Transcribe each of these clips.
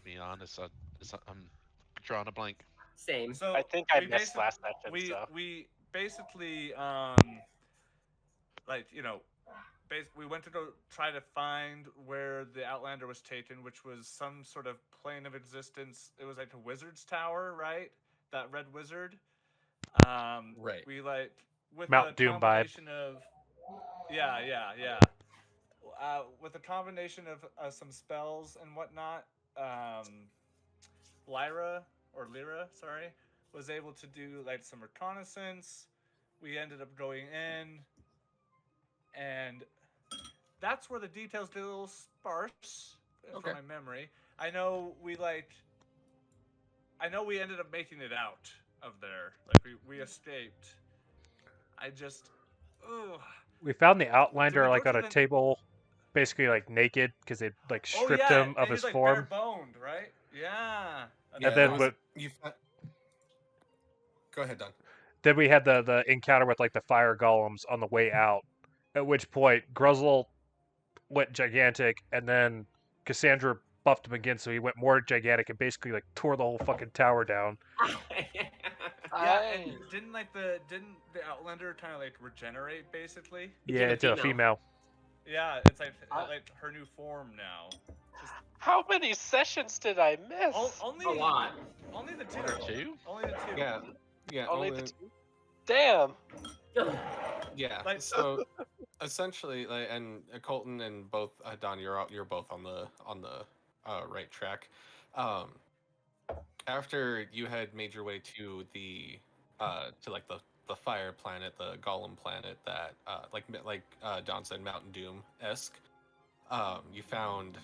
be honest. I'm drawing a blank. Same. So I think I we missed basic last session, we so we basically like we went to go try to find where the Outlander was taken, which was some sort of plane of existence. It was like a wizard's tower, right? That red wizard. Right. We like with a Mount Doom vibe. combination of yeah. With a combination of some spells and whatnot, Lyra, sorry, was able to do like some reconnaissance. We ended up going in, and that's where the details get a little sparse Okay. from my memory. I know we like. I know we ended up making it out of there. Like we escaped. I just. Ugh. We found the Did we Outlander go like on to a the? table, basically like naked because they like Oh stripped yeah, him of and his he's like bare form. boned, right? Yeah. And Yeah, it then was you. Go ahead, Don. we had the encounter with like the fire golems on the way out. At which point Gruzzle went gigantic, and then Cassandra buffed him again, so he went more gigantic and basically like tore the whole fucking tower down. Yeah, and didn't the Outlander kind of like regenerate basically? Yeah, Became a into a female. female. Yeah, it's like her new form now. Just how many sessions did I miss? only A lot. Only the two. One or two? Only the two. Yeah. Only the two. Damn. Yeah. Like- So essentially, like, and Colton and both Don, you're both on the right track. After you had made your way to the to like the fire planet, the Golem planet, that like Don said, Mountain Doom esque. You found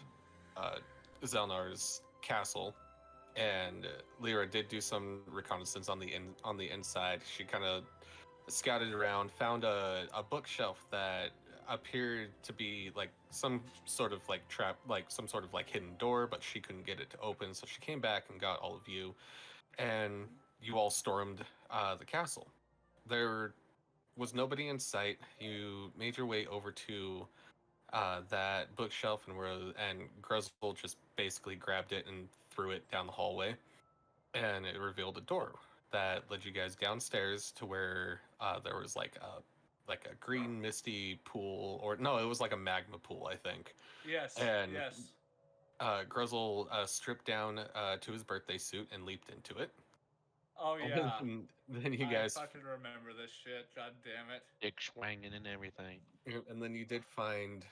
Zelnar's castle, and Lyra did do some reconnaissance on the inside. She kind of scouted around, found a bookshelf that appeared to be like some sort of like trap, like some sort of like hidden door, but she couldn't get it to open. So she came back and got all of you, and you all stormed the castle. There was nobody in sight. You made your way over to that bookshelf, and Gruzzle just basically grabbed it and threw it down the hallway, and it revealed a door that led you guys downstairs to where there was like a green misty pool, or no, it was like a magma pool, I think. Yes. And yes. Gruzzle stripped down to his birthday suit and leaped into it. Oh yeah. And then you guys, I fucking remember this shit. God damn it. Dick swanging and everything. and then you did find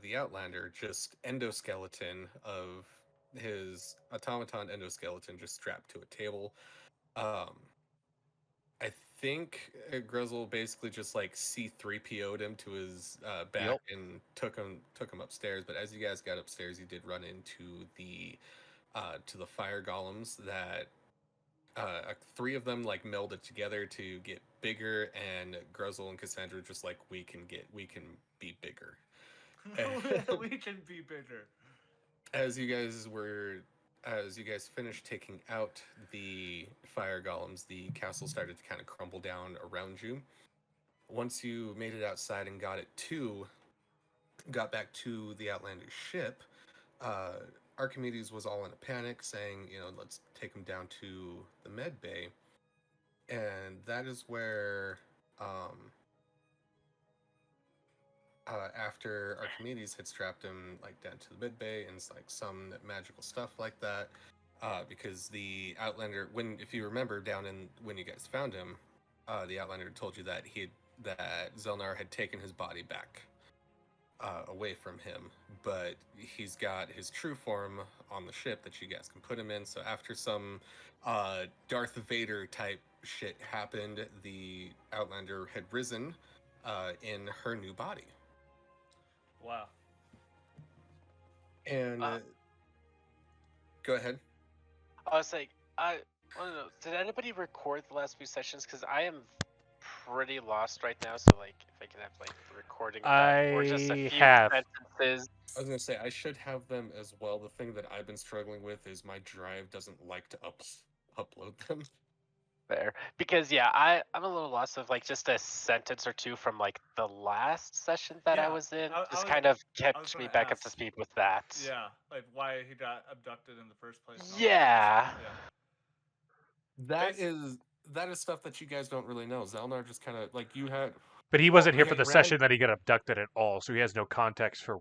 the Outlander, just endoskeleton of his automaton endoskeleton, just strapped to a table. I think Grizzle basically just like C3PO'd him to his back Yep. and took him upstairs. But as you guys got upstairs, you did run into the fire golems that three of them like melded together to get bigger, and Grizzle and Cassandra just like we can be bigger. We can be bigger. As you guys finished taking out the fire golems, the castle started to kind of crumble down around you. Once you made it outside and got back to the Outlander's ship, Archimedes was all in a panic, saying, let's take him down to the med bay. And that is where, after Archimedes had strapped him like down to the mid bay and like some magical stuff like that, because the Outlander, if you remember when you guys found him, the Outlander told you that that Zelnar had taken his body back away from him, but he's got his true form on the ship that you guys can put him in. So after some Darth Vader type shit happened, the Outlander had risen in her new body. Wow. And go ahead. I was like, I don't know. Did anybody record the last few sessions? Because I am pretty lost right now. So like, if I can have like the recording of that, or just a I few have. sentences. I was gonna say I should have them as well. The thing that I've been struggling with is my drive doesn't like to upload them. Fair. Because yeah, I'm a little lost of like just a sentence or two from like the last session that I Yeah, was in. I Just was- kind of I was kept me gonna back up to ask. speed with that. Yeah, like why he got abducted in the first place. And all Yeah. that kind That Basi- is that is stuff that you guys don't really know. Zelnar just kind of like you had. But he Well, wasn't he here for had the ran session that he got abducted at all, so he has no context for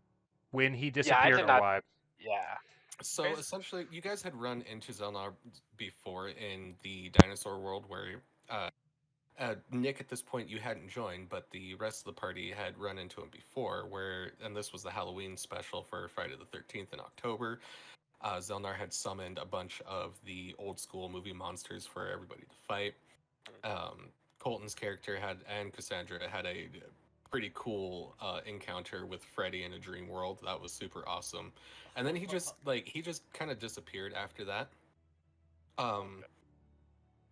when he Yeah, I disappeared did or not. why. Yeah. So Bas- essentially, you guys had run into Zelnar before in the dinosaur world, where Nick at this point you hadn't joined, but the rest of the party had run into him before. And this was the Halloween special for Friday the 13th in October. Zelnar had summoned a bunch of the old school movie monsters for everybody to fight. Colton's character and Cassandra had a pretty cool encounter with Freddy in a dream world. That was super awesome. And then he just kind of disappeared after that.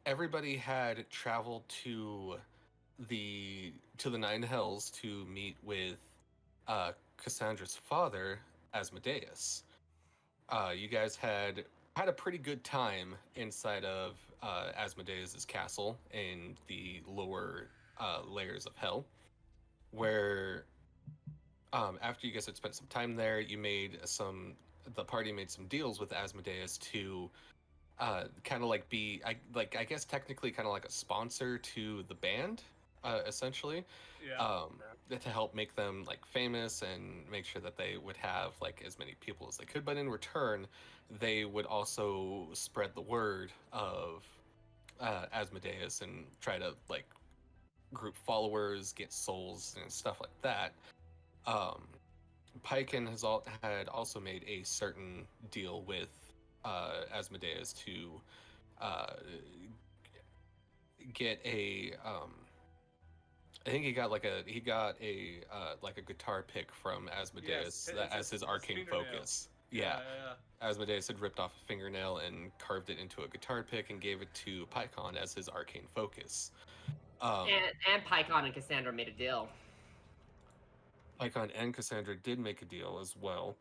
Everybody had traveled to the Nine Hells to meet with Cassandra's father, Asmodeus. You guys had a pretty good time inside of Asmodeus's castle in the lower layers of hell, where after you guys had spent some time there, the party made some deals with Asmodeus to kind of like I guess technically kind of like a sponsor to the band, essentially. yeah. To help make them like famous and make sure that they would have like as many people as they could, but in return they would also spread the word of Asmodeus and try to like group followers, get souls and stuff like that. Pykon had also made a certain deal with Asmodeus to get a I think he got a guitar pick from Asmodeus Yes, as his arcane fingernail. focus. Yeah. Asmodeus had ripped off a fingernail and carved it into a guitar pick and gave it to Pykon as his arcane focus. And Pykon and Cassandra made a deal. Pykon and Cassandra did make a deal as well.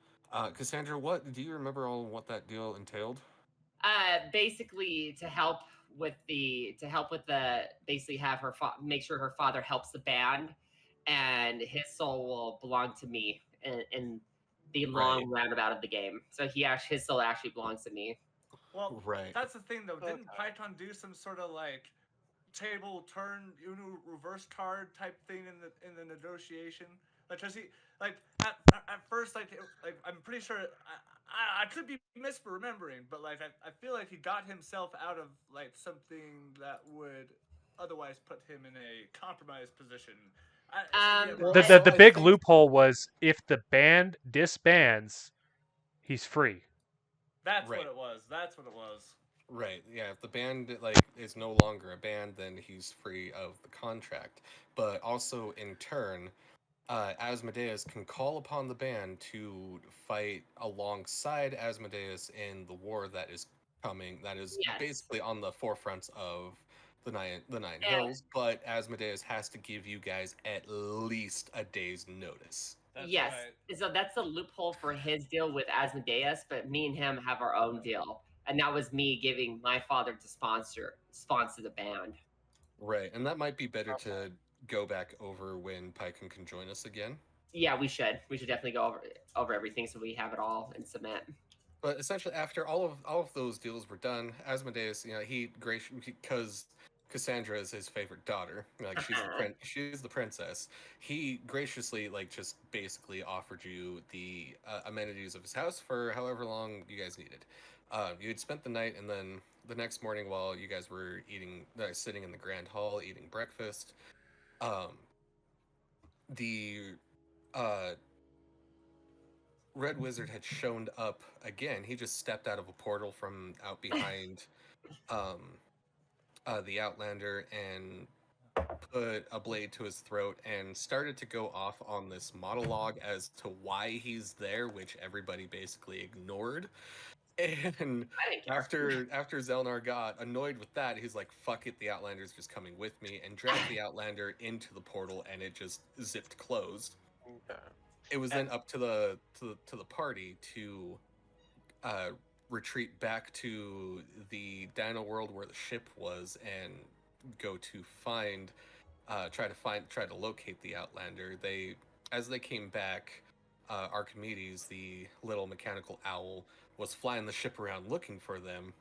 Cassandra, do you remember what that deal entailed? Basically basically have her make sure her father helps the band, and his soul will belong to me in the long roundabout of the game. So his soul actually belongs to me. Well, Right. that's the thing though. Didn't Okay. Python do some sort of like table turn Uno reverse card type thing in the negotiation? Like, does he like at first like I'm pretty sure I could be misremembering, but like I feel like he got himself out of like something that would otherwise put him in a compromised position. The big loophole was if the band disbands, he's free. That's Right. what it was. That's what it was. Right. Yeah. If the band is no longer a band, then he's free of the contract. But also in turn, Asmodeus can call upon the band to fight alongside Asmodeus in the war that is coming. That is Yes. basically on the forefronts of the nine And- hills. But Asmodeus has to give you guys at least a day's notice. That's yes. right. So that's the loophole for his deal with Asmodeus, but me and him have our own deal. And that was me giving my father to sponsor the band. Right, and that might be better to go back over when Pykon can join us again. Yeah, we should. We should definitely go over everything so we have it all in cement. But essentially, after all of those deals were done, Asmodeus, because Cassandra is his favorite daughter, like she's the princess. He graciously just basically offered you the amenities of his house for however long you guys needed. You had spent the night, and then the next morning, while you guys were sitting in the grand hall eating breakfast, the Red Wizard had shown up again. He just stepped out of a portal from out behind the Outlander and put a blade to his throat and started to go off on this monologue as to why he's there, which everybody basically ignored. And after Zelnar got annoyed with that, he's like, "Fuck it, the Outlander's just coming with me," and dragged the Outlander into the portal, and it just zipped closed. It was then up to the party to retreat back to the Dino world where the ship was and go to try to locate the Outlander. As they came back, Archimedes, the little mechanical owl, was flying the ship around looking for them.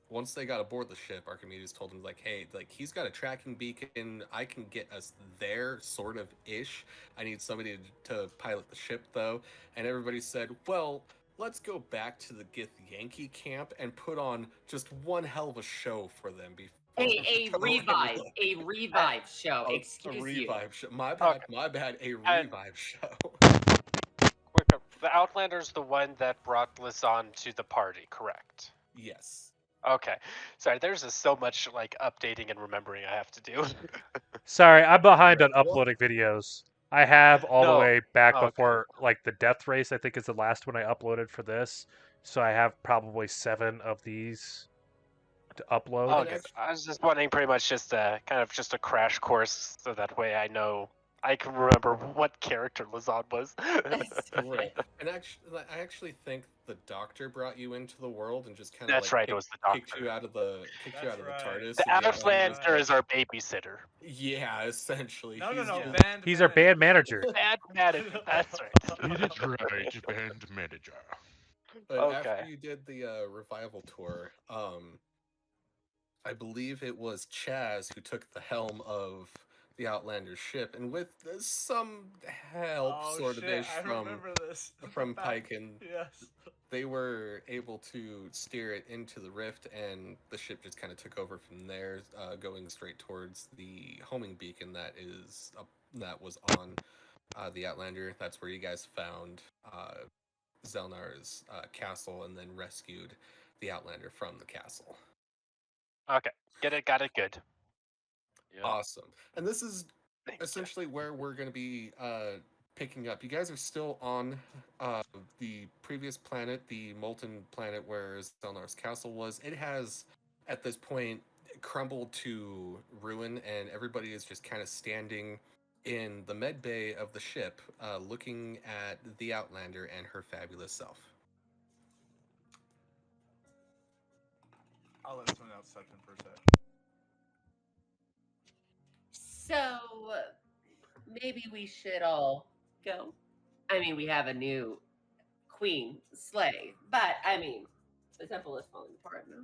Once they got aboard the ship, Archimedes told him, like, hey, like, he's got a tracking beacon. I can get us there, sort of ish. I need somebody to pilot the ship, though. And everybody said, well, let's go back to the Gith Yankee camp and put on just one hell of a show for them. A revive show. Excuse a you. revive show. My bad. A And- revive show. The Outlander's the one that brought Lizan to the party, correct? Yes. Okay. Sorry, there's just so much like updating and remembering I have to do. Sorry, I'm behind on Well- uploading videos. I have all the No. way back Okay. before, like, the Death Race, I think is the last one I uploaded for this. So I have probably 7 of these to upload. Oh, good. I was just wanting pretty much just kind of just a crash course, so that way I know I can remember what character Lizan was. Right. And I actually think the Doctor brought you into the world and just kind of That's right, it was the kicked Doctor. you out of the That's right. TARDIS. The and Outlander is our babysitter. Yeah, essentially. No, He's just- band. He's our band manager. Bad manager. That's right. It is right, band manager. But Okay. after you did the revival tour, I believe it was Chazz who took the helm of the Outlander ship, and with some help, Oh, sort of shit, ish, I remember this. from Pykon, Yes. they were able to steer it into the rift, and the ship just kind of took over from there, going straight towards the homing beacon that was on the Outlander. That's where you guys found Zelnar's castle, and then rescued the Outlander from the castle. Okay. Got it good. Yep. Awesome. And this is Thank you. essentially where we're going to be picking up. You guys are still on the previous planet, the molten planet where Zelnar's castle was. It has, at this point, crumbled to ruin, and everybody is just kind of standing in the med bay of the ship, looking at the Outlander and her fabulous self. I'll let someone else touch him for a sec. So maybe we should all go. I mean, we have a new queen slay, but I mean, the temple is falling apart now.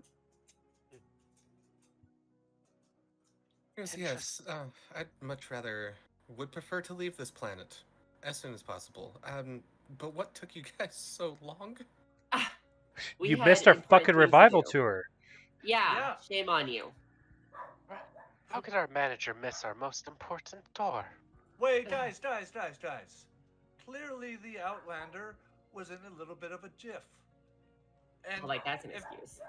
Yes. I'd much would prefer to leave this planet as soon as possible. But what took you guys so long? We You had missed our important fucking things to revival do. tour. Yeah, shame on you. How could our manager miss our most important door? Wait, guys. Clearly, the Outlander was in a little bit of a jiff. And Well, like that's an if- excuse.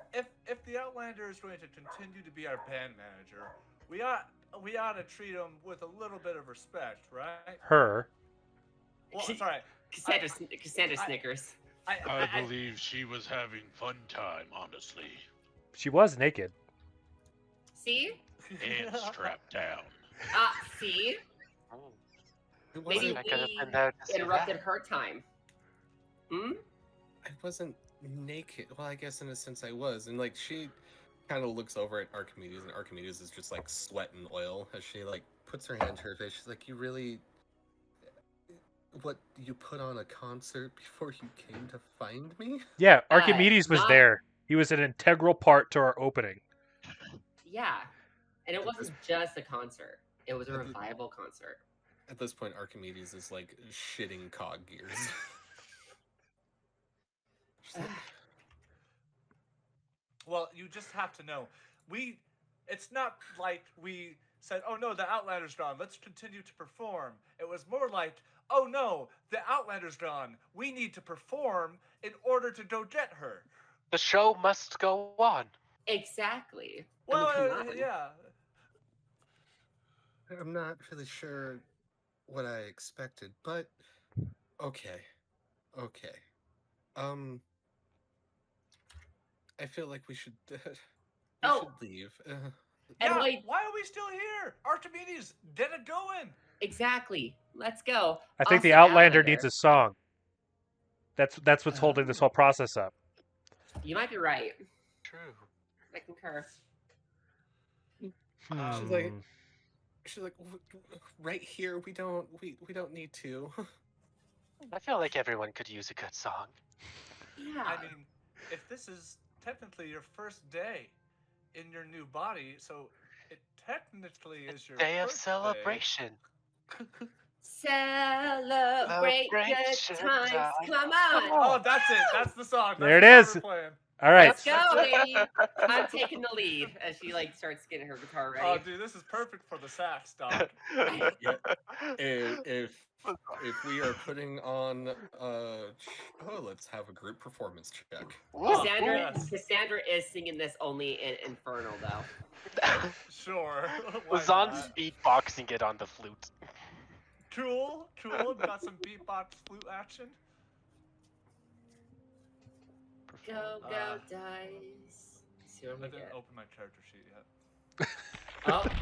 if the Outlander is going to continue to be our band manager, we ought to treat him with a little bit of respect, right? Her. Well, sorry. Cassandra I- Snickers. I believe she was having fun time, honestly. She was naked. See? And strapped down. See? Oh, It Maybe wasn't, I could have we been there to see interrupted that. her time. Hmm? I wasn't naked. Well, I guess in a sense I was. And like she kind of looks over at Archimedes, and Archimedes is just like sweat and oil as she like puts her hand to her face. She's like, "You really, what, you put on a concert before you came to find me?" Yeah, Archimedes was not- there. He was an integral part to our opening. Yeah. And it wasn't just a concert. It was a revival concert. At this point, Archimedes is like shitting cog gears. She's like, Well, you just have to know, it's not like we said, "Oh no, the Outlander's gone. Let's continue to perform." It was more like, "Oh no, the Outlander's gone. We need to perform in order to go get her." The show must go on. Exactly. Well, I mean, come on. yeah. I'm not really sure what I expected, but okay. I feel like we should Oh. leave. And Yeah, wait, why are we still here? Archimedes, get it going. exactly. Let's go. I think the Also, Outlander needs a song. That's what's holding this whole process up. You might be right. True. I concur. She's like, right here. We don't need to. I feel like everyone could use a good song. Yeah. I mean, if this is technically your first day in your new body, so it technically is your Day of birthday. celebration. Celebrate good Celebration times. time. Come on. Oh, that's it. That's the song. That's There it the song is. we're playing. All right. Let's go, lady. I'm taking the lead as she like starts getting her guitar ready. Oh, dude, this is perfect for the sax, dog. If we are putting on let's have a group performance check. Cassandra is singing this only in Infernal though. Sure. Why Lazan's not? beatboxing it on the flute. Cool. Got some beatbox flute action. Go, dice. See what I we didn't get. open my character sheet yet.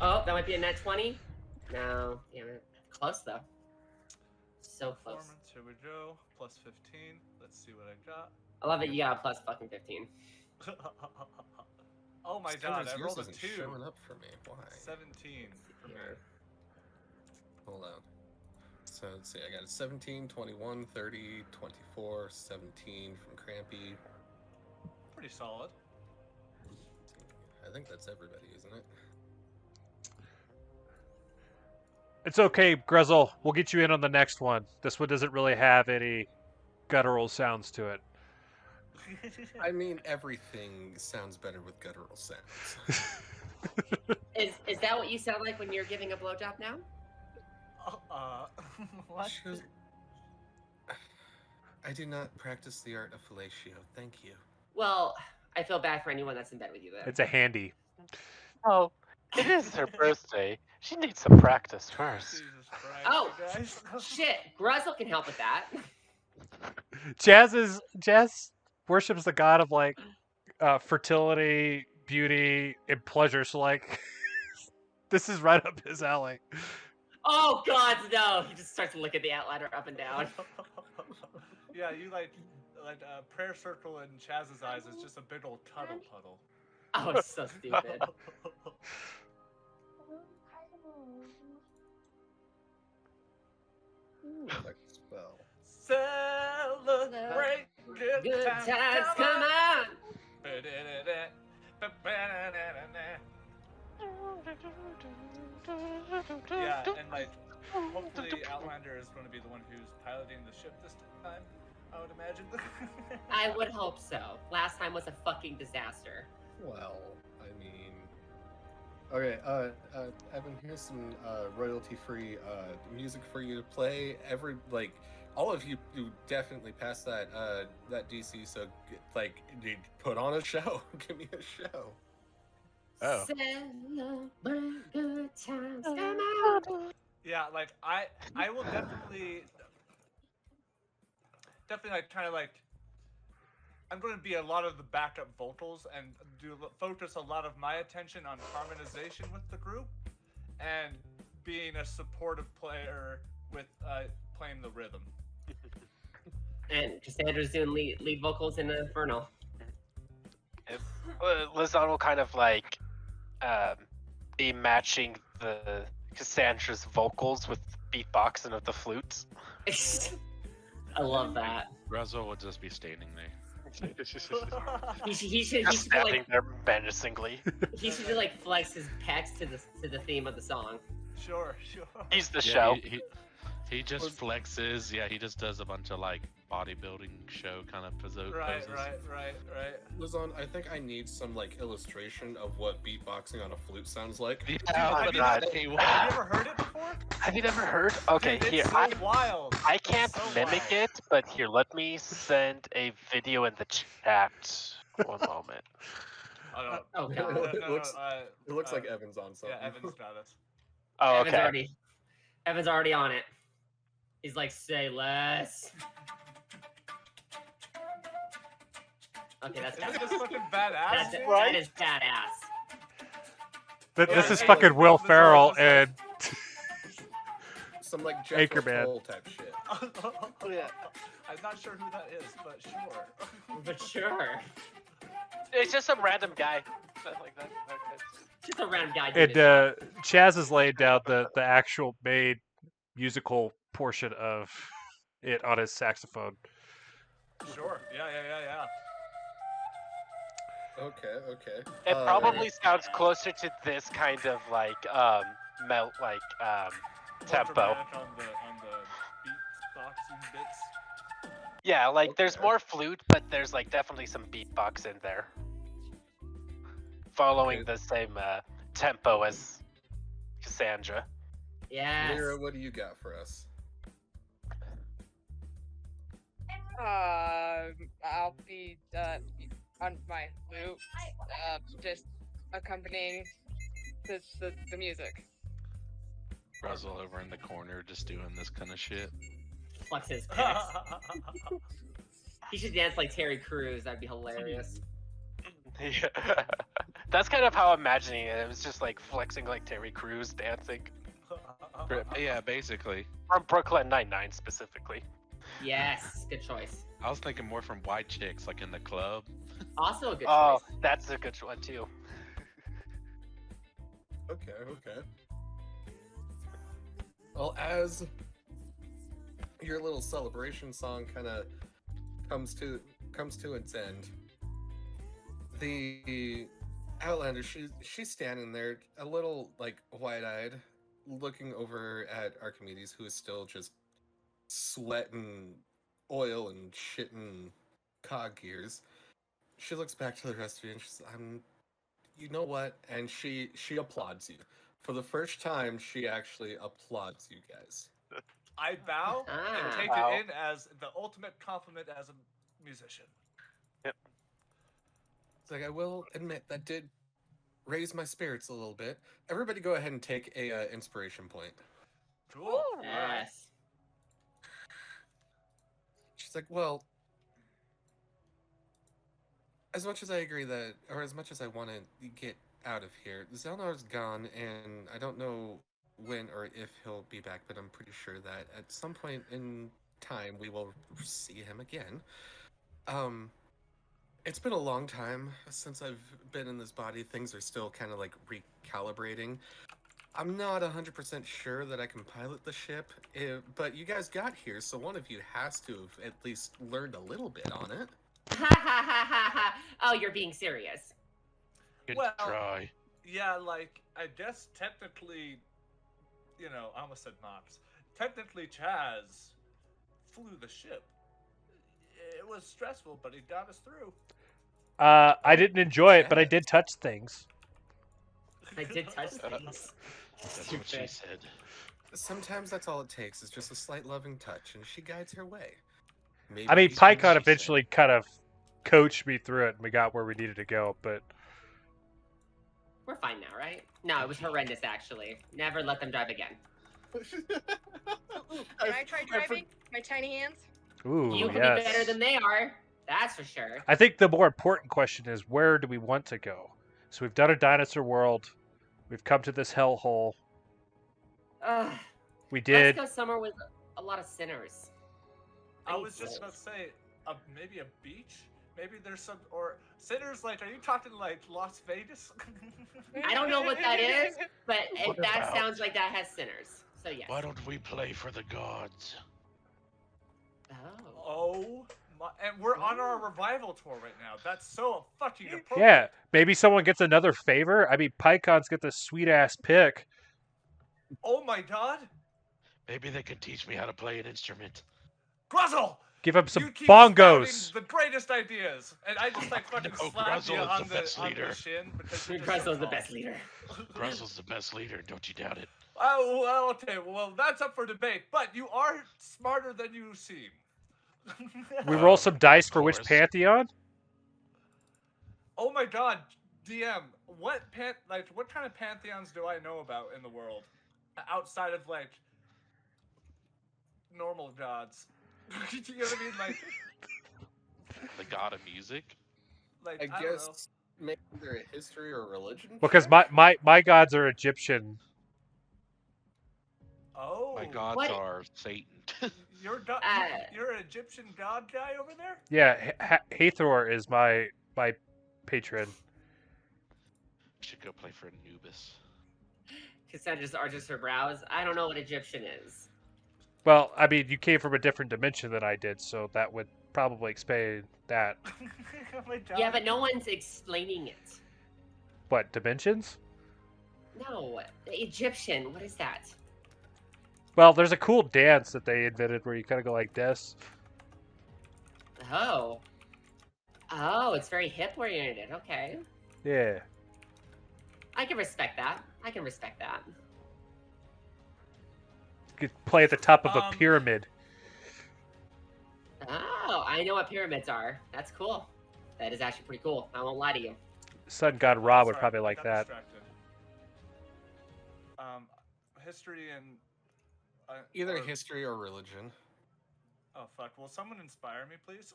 Oh, that might be a net 20. No, damn it. Close though. So close. Performance, here we go. Plus 15. Let's see what I got. I love it. You got a plus fucking 15. Oh my god, I Yours rolled a isn't 2. showing up for me. Why? 17 for me. Hold on. So let's see. I got a 17, 21, 30, 24, 17 from Crampy. Pretty solid. I think that's everybody, isn't it? It's okay, Grezel. We'll get you in on the next one. This one doesn't really have any guttural sounds to it. I mean, everything sounds better with guttural sounds. Is that what you sound like when you're giving a blowjob now? What? She goes, I do not practice the art of fellatio. Thank you. Well, I feel bad for anyone that's in bed with you then. It's a handy. Oh, it is her birthday. She needs some practice first. Jesus Christ, Oh, you guys. shit. Gruzzle can help with that. Jazz worships the god of like fertility, beauty, and pleasure. So like, this is right up his alley. Oh god, no! He just starts looking the Outlander up and down. Yeah, you like prayer circle in Chazz's eyes is just a big old cuddle puddle. Oh, it's so stupid. Like spell. Celebrate Good times, come on! Yeah, and like, hopefully Outlander is going to be the one who's piloting the ship this time, I would imagine. I would hope so. Last time was a fucking disaster. Well, I mean, okay. Evan, here's some royalty-free music for you to play. All of you definitely passed that DC. So like, dude, put on a show. Give me a show. Oh. Celebrate good times, come on! Yeah, like I will definitely like kind of like I'm going to be a lot of the backup vocals and focus a lot of my attention on harmonization with the group and being a supportive player with playing the rhythm. And Cassandra's doing lead vocals in Infernal. Lizon will kind of like be matching the Cassandra's vocals with beatboxing of the flutes. I love that. Grezel would just be standing there. He should Just standing like, there menacingly. he should like flex his pecs to the theme of the song. Sure. He's the Yeah, show. he just flexes. Yeah, he just does a bunch of like bodybuilding show kind of poses. Right. Lizon, I think I need some like illustration of what beatboxing on a flute sounds like. Yeah, Have but you God. have you ever heard it before? Have you never heard? Okay, Dude, here it's so wild. I can't so mimic wild. it, but here, let me send a video in the chat. One moment. Oh No, god. It looks like Evan's on something. Yeah, Evan's got us. Oh, okay. Evan's already on it. He's like, say less. Okay, that's Isn't badass. this fucking badass? dude? That is badass. This Yeah, is hey, fucking Will this is Ferrell just and Some like Jeff Anchorman. Cole type shit. Yeah. I'm not sure who that is, but sure. But sure. It's just some random guy. Something like that. Okay. Just a random guy. And Chaz has laid down the actual main musical portion of it on his saxophone. Sure. Yeah. Okay. It probably sounds closer to this kind of like tempo. Dramatic on the beatboxing bits. Yeah, like there's Okay. more flute, but there's like definitely some beatbox in there, following Okay. the same tempo as Cassandra. Yes. Lyra, what do you got for us? I'll be on my flute, just accompanying the music. Russell over in the corner just doing this kind of shit. Flex his pecs. He should dance like Terry Crews. That'd be hilarious. Yeah. That's kind of how I'm imagining it. It was just like flexing like Terry Crews dancing Yeah, basically. from Brooklyn Nine-Nine specifically. Yes, good choice. I was thinking more from white chicks, like in the club. Also a good Oh, choice. that's a good one too. Okay. Well, as your little celebration song kind of comes to its end, the Outlander, she's standing there, a little like wide-eyed, looking over at Archimedes, who is still just sweating oil and shitting cog gears. She looks back to the rest of you and she's, you know what? And she applauds you. For the first time, she actually applauds you guys. I bow and take Wow. it in as the ultimate compliment as a musician. It's like, I will admit that did raise my spirits a little bit. Everybody go ahead and take a inspiration point. Cool. Yes. She's like, well, as much as I agree that, or as much as I want to get out of here, Zelnar's gone, and I don't know when or if he'll be back, but I'm pretty sure that at some point in time we will see him again. It's been a long time since I've been in this body. Things are still kind of like recalibrating. I'm not 100% sure that I can pilot the ship, but you guys got here, so one of you has to have at least learned a little bit on it. Ha ha ha ha ha. Oh, you're being serious. Good Well- try. Yeah, like, I guess technically, I almost said Knox. Technically, Chazz flew the ship. It was stressful, but he got us through. I didn't enjoy it, but I did touch things. I did touch things. That's what she Stupid. said. Sometimes that's all it takes, is just a slight loving touch, and she guides her way. Maybe I mean, That's what she Pykon said. eventually kind of coached me through it, and we got where we needed to go. But We're fine now, right? No, it was horrendous, actually. Never let them drive again. Can I try driving? My tiny hands? ooh, You can yes. be better than they are. That's for sure. I think the more important question is, where do we want to go? So we've done a dinosaur world. We've come to this hellhole. Ugh. We did. Let's go somewhere with a lot of sinners. I need was just souls. about to say, maybe a beach? Maybe there's some, or sinners, like, are you talking like Las Vegas? I don't know what that is, but What that about- sounds like that has sinners. So yes. Why don't we play for the gods? Oh. Oh, my, and we're on our revival tour right now. That's so fucking appropriate. Yeah, maybe someone gets another favor. I mean, Pykon's got this sweet ass pick. Oh my god. Maybe they could teach me how to play an instrument. Gruzzle! Give him some You keep bongos. spouting the greatest ideas, and I just like fucking No, slap Gruzzle you is on the best on the leader. shin because you're just Gruzzle's the so best tall. leader. Russell's the best leader, don't you doubt it. Oh, well, okay, well, that's up for debate, but you are smarter than you seem. We Well, roll some dice of for which course. pantheon? Oh my god, DM, what kind of pantheons do I know about in the world? Outside of, like, normal gods. You know what I mean? The god of music? Like I don't know. guess maybe they're a history or religion. Because check? my gods are Egyptian. Oh. My gods What? are Satan. You're an Egyptian god guy over there? Yeah, Hathor is my patron. Should go play for Anubis. Cassandra's arches her brows. I don't know what Egyptian is. Well, I mean, you came from a different dimension than I did, so that would probably explain that. Oh my God. Yeah, but no one's explaining it. What, dimensions? No, Egyptian. What is that? Well, there's a cool dance that they invented where you kind of go like this. Oh. Oh, it's very hip oriented. Okay. Yeah. I can respect that. I can respect that. You could play at the top of a pyramid. Oh, I know what pyramids are. That's cool. That is actually pretty cool. I won't lie to you. Sun God Ra would Sorry, probably I like got that. distracted. History and Either or- history or religion. Oh fuck! Will someone inspire me, please?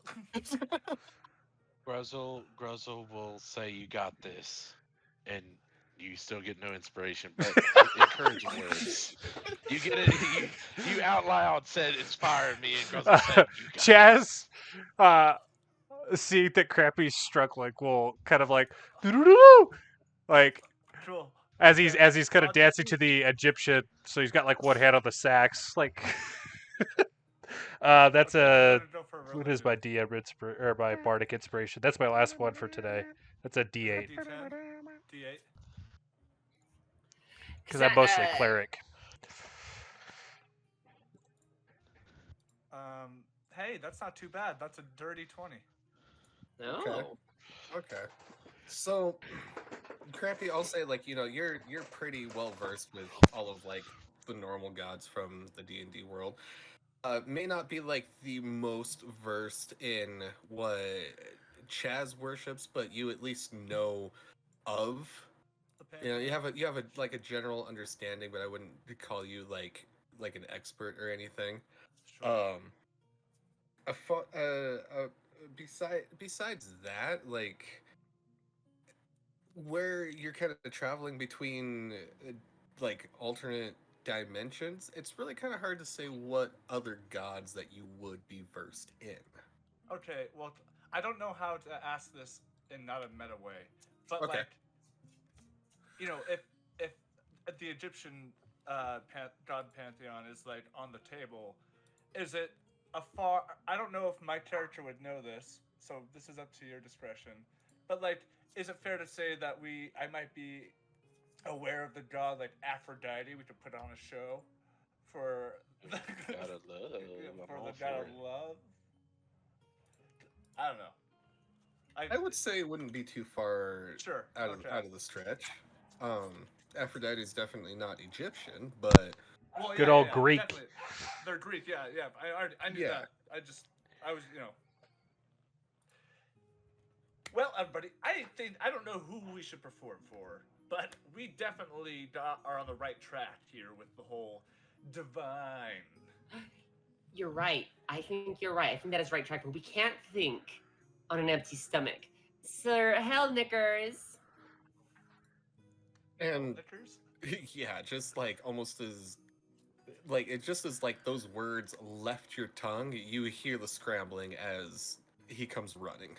Gruzzle will say you got this, and you still get no inspiration, but encouraging words. You get it. You out loud said inspire me, and Gruzzle said you got Chazz, seeing that Crampy's struggling, will kind of like, doo-doo-doo-doo, like Cool. as he's kind of I'll dancing just to the Egyptian. So he's got like one hand on the sax, like. That's Okay, I'm a gonna go for what is religion. my DM or my bardic inspiration? That's my last one for today. That's a D8 D10, D8. because I'm mostly Cleric. cleric. Hey, that's not too bad. That's a dirty 20. No. Okay. So, Crampy, I'll say, like, you know, you're pretty well versed with all of like the normal gods from the D&D world. May not be like the most versed in what Chazz worships, but you at least know of. The You know, you have a like a general understanding, but I wouldn't call you like an expert or anything. Sure. Besides that, like, where you're kind of traveling between like alternate dimensions, it's really kind of hard to say what other gods that you would be versed in. Okay, well, I don't know how to ask this in not a meta way, but Okay. like, you know, if the Egyptian god pantheon is like on the table, is it I don't know if my character would know this, so this is up to your discretion. But like, is it fair to say that I might be aware of the god like Aphrodite? We could put on a show for the God of love. for I'm all the god for of it. love. I don't know. I would say it wouldn't be too far Sure. out Okay. of the stretch. Aphrodite is definitely not Egyptian, but Well, Good old Greek. definitely. They're Greek, yeah. I knew Yeah. that. I was, Well, everybody, I don't know who we should perform for, but we definitely are on the right track here with the whole divine. You're right. I think you're right. I think that is right track, but we can't think on an empty stomach. Sir Hellnickers. and Liquors? yeah, just like almost as like it just as like those words left your tongue, you hear the scrambling as he comes running.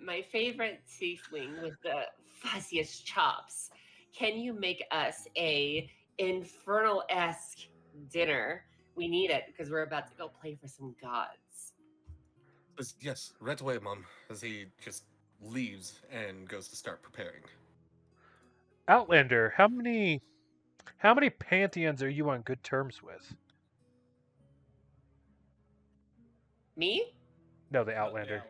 My favorite tiefling with the fuzziest chops. Can you make us a infernal-esque dinner? We need it because we're about to go play for some gods. Says, yes, right away, Mom, as he just leaves and goes to start preparing. Outlander, how many pantheons are you on good terms with? Me? No, the The Outlander.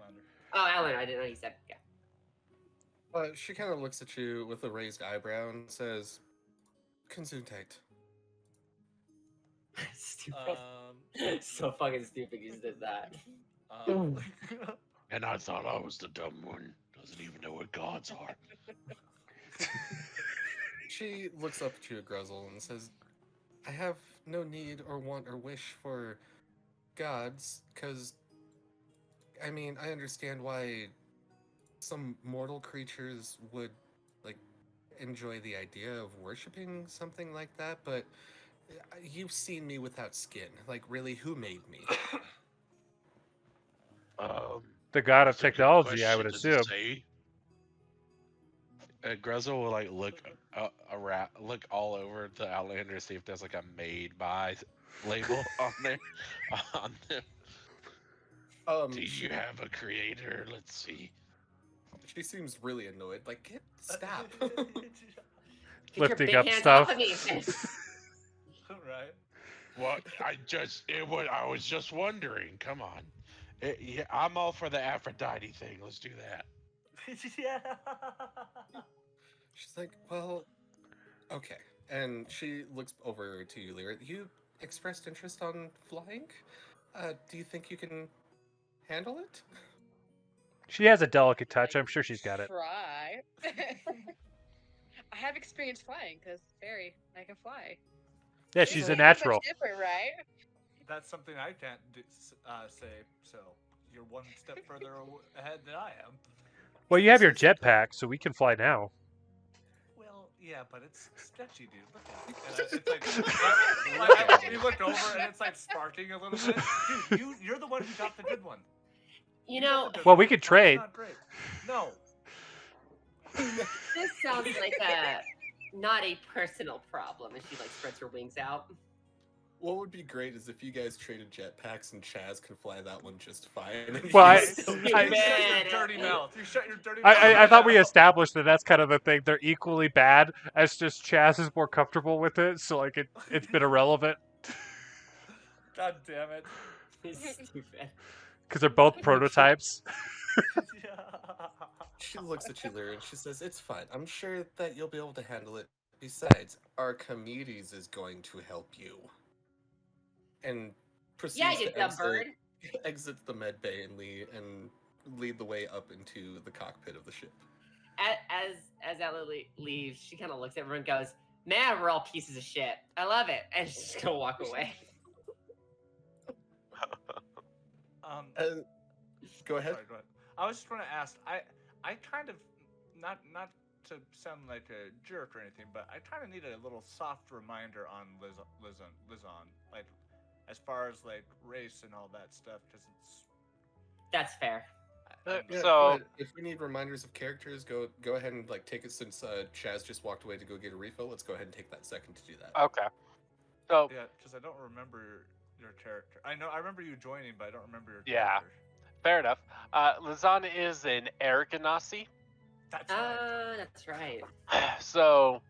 Oh, Alan, I didn't know you said. Yeah. She kind of looks at you with a raised eyebrow and says, Gesundheit. Stupid. So fucking stupid you did that. And I thought I was the dumb one. Doesn't even know what gods are. She looks up at you, Gruzzle, and says, I have no need or want or wish for gods, because, I mean, I understand why some mortal creatures would, like, enjoy the idea of worshipping something like that, but you've seen me without skin. Like, really, who made me? The god of That's a good technology, I question. would Does it assume. say? Gruzzle will like look around, look all over the Outlander to see if there's like a made by label on there. On them. Do She, you have a creator? Let's see. she seems really annoyed. Like, stop. Get your Lifting big up hands stuff. off of me. Right. What? I was just wondering. Come on. Yeah, I'm all for the Aphrodite thing. Let's do that. Yeah. She's like, well, okay. And she looks over to you, Lyra. You expressed interest on flying? Do you think you can handle it? She has a delicate touch. I'm sure she's got it. Try. I have experience flying because fairy, I can fly. Yeah, This she's ain't a natural. much different, right? That's something I can't say. So you're one step further ahead than I am. Well, you have your jetpack, so we can fly now. Well, yeah, but it's sketchy, dude. Look at it. And, it's like, you look over and it's like sparking a little bit. Dude, you're the one who got the good one. You know, Well, we could Mine's trade. not great. No. this sounds like not a personal problem. And she like spreads her wings out. What would be great is if you guys traded jetpacks and Chaz can fly that one just fine. Well, You shut your dirty mouth. You shut your dirty mouth. I thought we established that that's kind of the thing. They're equally bad. As just Chaz is more comfortable with it, so like it's been irrelevant God damn it. Stupid. because they're both prototypes. She looks at you, Lyra, and she says, "It's fine. I'm sure that you'll be able to handle it. Besides, Archimedes is going to help you." And proceeds Yeah, you to dumb bird. exit the med bay and lead the way up into the cockpit of the ship. As Ella leaves, she kind of looks at everyone and goes, "Man, we're all pieces of shit. I love it." And she's just gonna walk away. Go ahead. Sorry, go ahead. I was just going to ask. I kind of not to sound like a jerk or anything, but I kind of need a little soft reminder on Lizon, like as far as like race and all that stuff, because it's. That's fair. Yeah, go So ahead. If we need reminders of characters, go ahead and like take it since Chaz just walked away to go get a refill. Let's go ahead and take that second to do that. okay. So Yeah, because I don't remember your character. I remember you joining, but I don't remember your Yeah. character. fair enough. Lizan is an Aragonasi. That's right. That's right. So,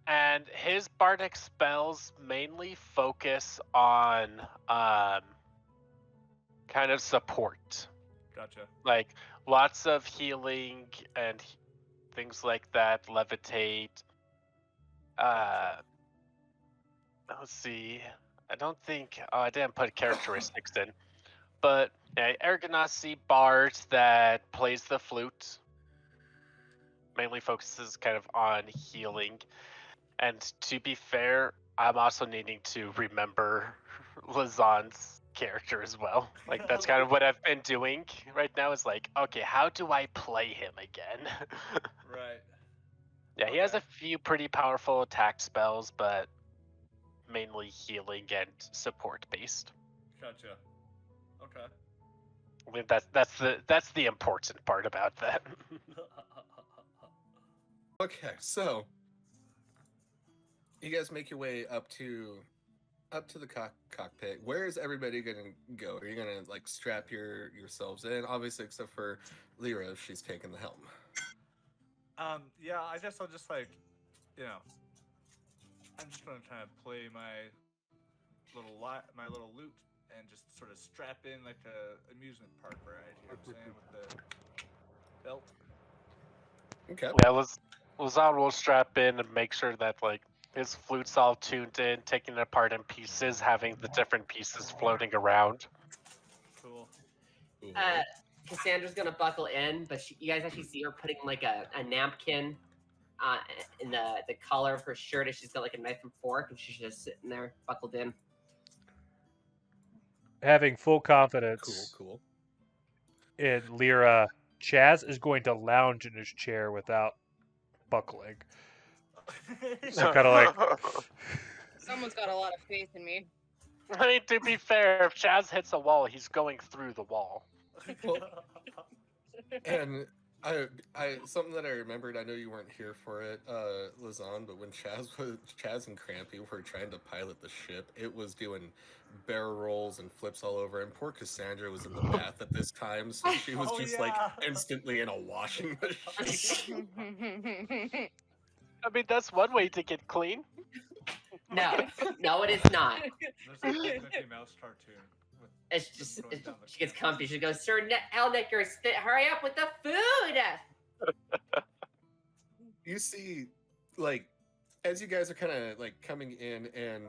and his bardic spells mainly focus on kind of support, Gotcha. like lots of healing and things like that. Levitate. Let's see. I don't think. Oh, I didn't put characteristics in, but Aragonasi bard that plays the flute. Mainly focuses kind of on healing. And to be fair, I'm also needing to remember Lazan's character as well. Like that's kind of what I've been doing right now is like, okay, how do I play him again? Right. Yeah, he has a Okay. few pretty powerful attack spells, but mainly healing and support based. Gotcha. Okay. I mean that's the important part about that. Okay, so you guys make your way up to the cockpit. Where is everybody gonna go? Are you gonna like strap yourselves in? Obviously, except for Lyra, if she's taking the helm. Yeah, I guess I'll just like, I'm just gonna kind of play my little lute and just sort of strap in like a amusement park ride. You know what I'm saying, with the belt. Okay. Yeah, Lazan will strap in and make sure that like his flute's all tuned in, taking it apart in pieces, having the different pieces floating around. Cool. Cassandra's gonna buckle in, but you guys actually see her putting like a napkin in the collar of her shirt, and she's got like a knife and fork, and she's just sitting there buckled in. Having full confidence Cool. in Lyra, Chaz is going to lounge in his chair without buckling. So kind of like, Someone's got a lot of faith in me. I mean, to be fair, if Chaz hits a wall, he's going through the wall. Well, and Something that I remembered. I know you weren't here for it, Lazan, but when Chazz and Crampy were trying to pilot the ship, it was doing barrel rolls and flips all over. And poor Cassandra was in the bath at this time, so she was Oh, just like yeah. instantly in a washing machine. I mean, that's one way to get clean. No, no, it is not. There's a Mickey Mouse cartoon. With It's them just going down the she gets canvas. comfy. She goes, Sir Elnicker, hurry up with the food. You see, like, as you guys are kind of like coming in, and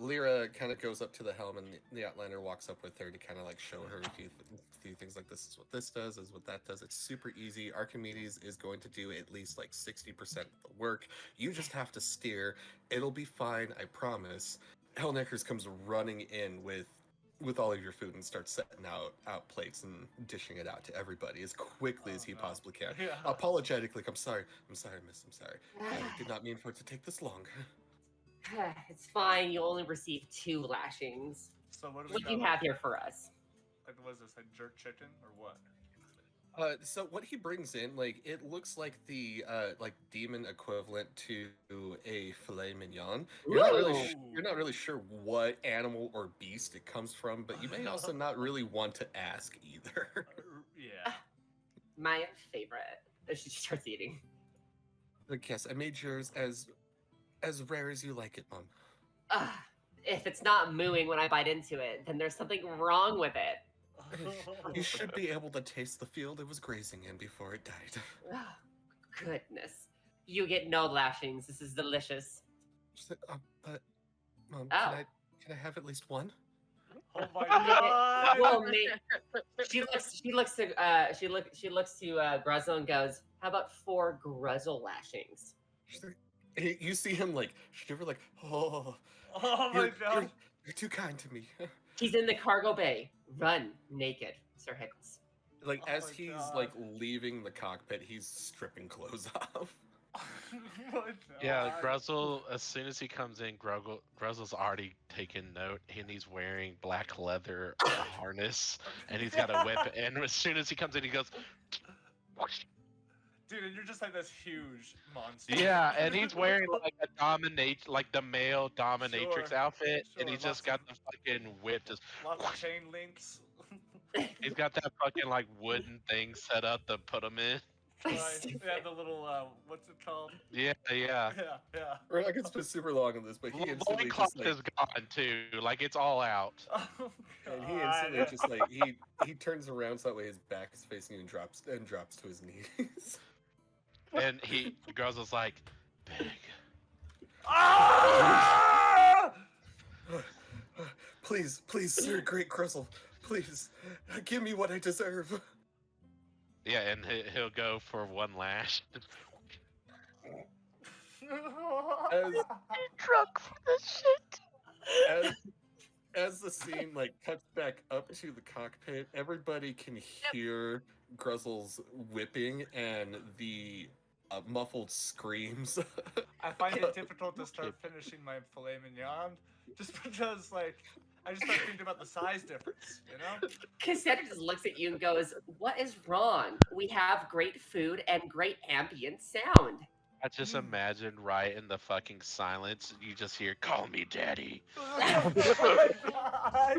Lyra kind of goes up to the helm, and the Outlander walks up with her to kind of like show her a few things. Like, this is what this does, is what that does. It's super easy. Archimedes is going to do at least like 60% of the work. You just have to steer. It'll be fine, I promise. Hellneckers comes running in with all of your food and starts setting out plates and dishing it out to everybody as quickly as he possibly can. Yeah. Apologetically, I'm sorry, miss, I'm sorry. I did not mean for it to take this long. It's fine. You only receive 2 lashings. So what do we What do you got? have here for us? Like, what is this, like jerk chicken or what? So what he brings in, like, it looks like the like demon equivalent to a filet mignon. You're not really sure what animal or beast it comes from, but you may also not really want to ask either. Yeah. My favorite. She starts eating. Like, yes, I made yours as rare as you like it, Mom. If it's not mooing when I bite into it, then there's something wrong with it. You should be able to taste the field it was grazing in before it died. Goodness. You get no lashings. This is delicious. But, Mom, Oh. can I have at least one? Oh my god! Well, she looks to Gruzzle and goes, "How about 4 Gruzzle lashings?" You see him like shiver, like, oh, Oh my god! You're too kind to me. He's in the cargo bay. Run naked, Sir Hickles. Like, Oh as my he's God. like leaving the cockpit, he's stripping clothes off. Oh Yeah, god. Gruzzle, as soon as he comes in, Gruzzle's already taken note, and he's wearing black leather harness, and he's got a whip. And as soon as he comes in, he goes, Dude, and you're just like this huge monster. yeah, and he's wearing like like the male dominatrix Sure, outfit, and sure, he's just got the fucking whip. Just Lots of chain links. he's got that fucking like wooden thing set up to put him in. Right. Yeah, the little what's it called? Yeah. Yeah. We're not gonna spend super long on this, but he The instantly loincloth just like, is gone too. Like it's all out. Oh, and he God. instantly just like he turns around so that way his back is facing you and drops to his knees. And Gruzzle's like, big. Ah! Please, Sir Great Gruzzle, please give me what I deserve. Yeah, and he'll go for 1 lash. As, Drunk for this shit. as the scene like cuts back up to the cockpit, everybody can hear Gruzzle's whipping and the muffled screams. I find it difficult to start finishing my filet mignon, just because like I just start thinking about the size difference, you know? Cassandra just looks at you and goes, "What is wrong? We have great food and great ambient sound." I just imagine right in the fucking silence, you just hear, call me daddy. Oh my God.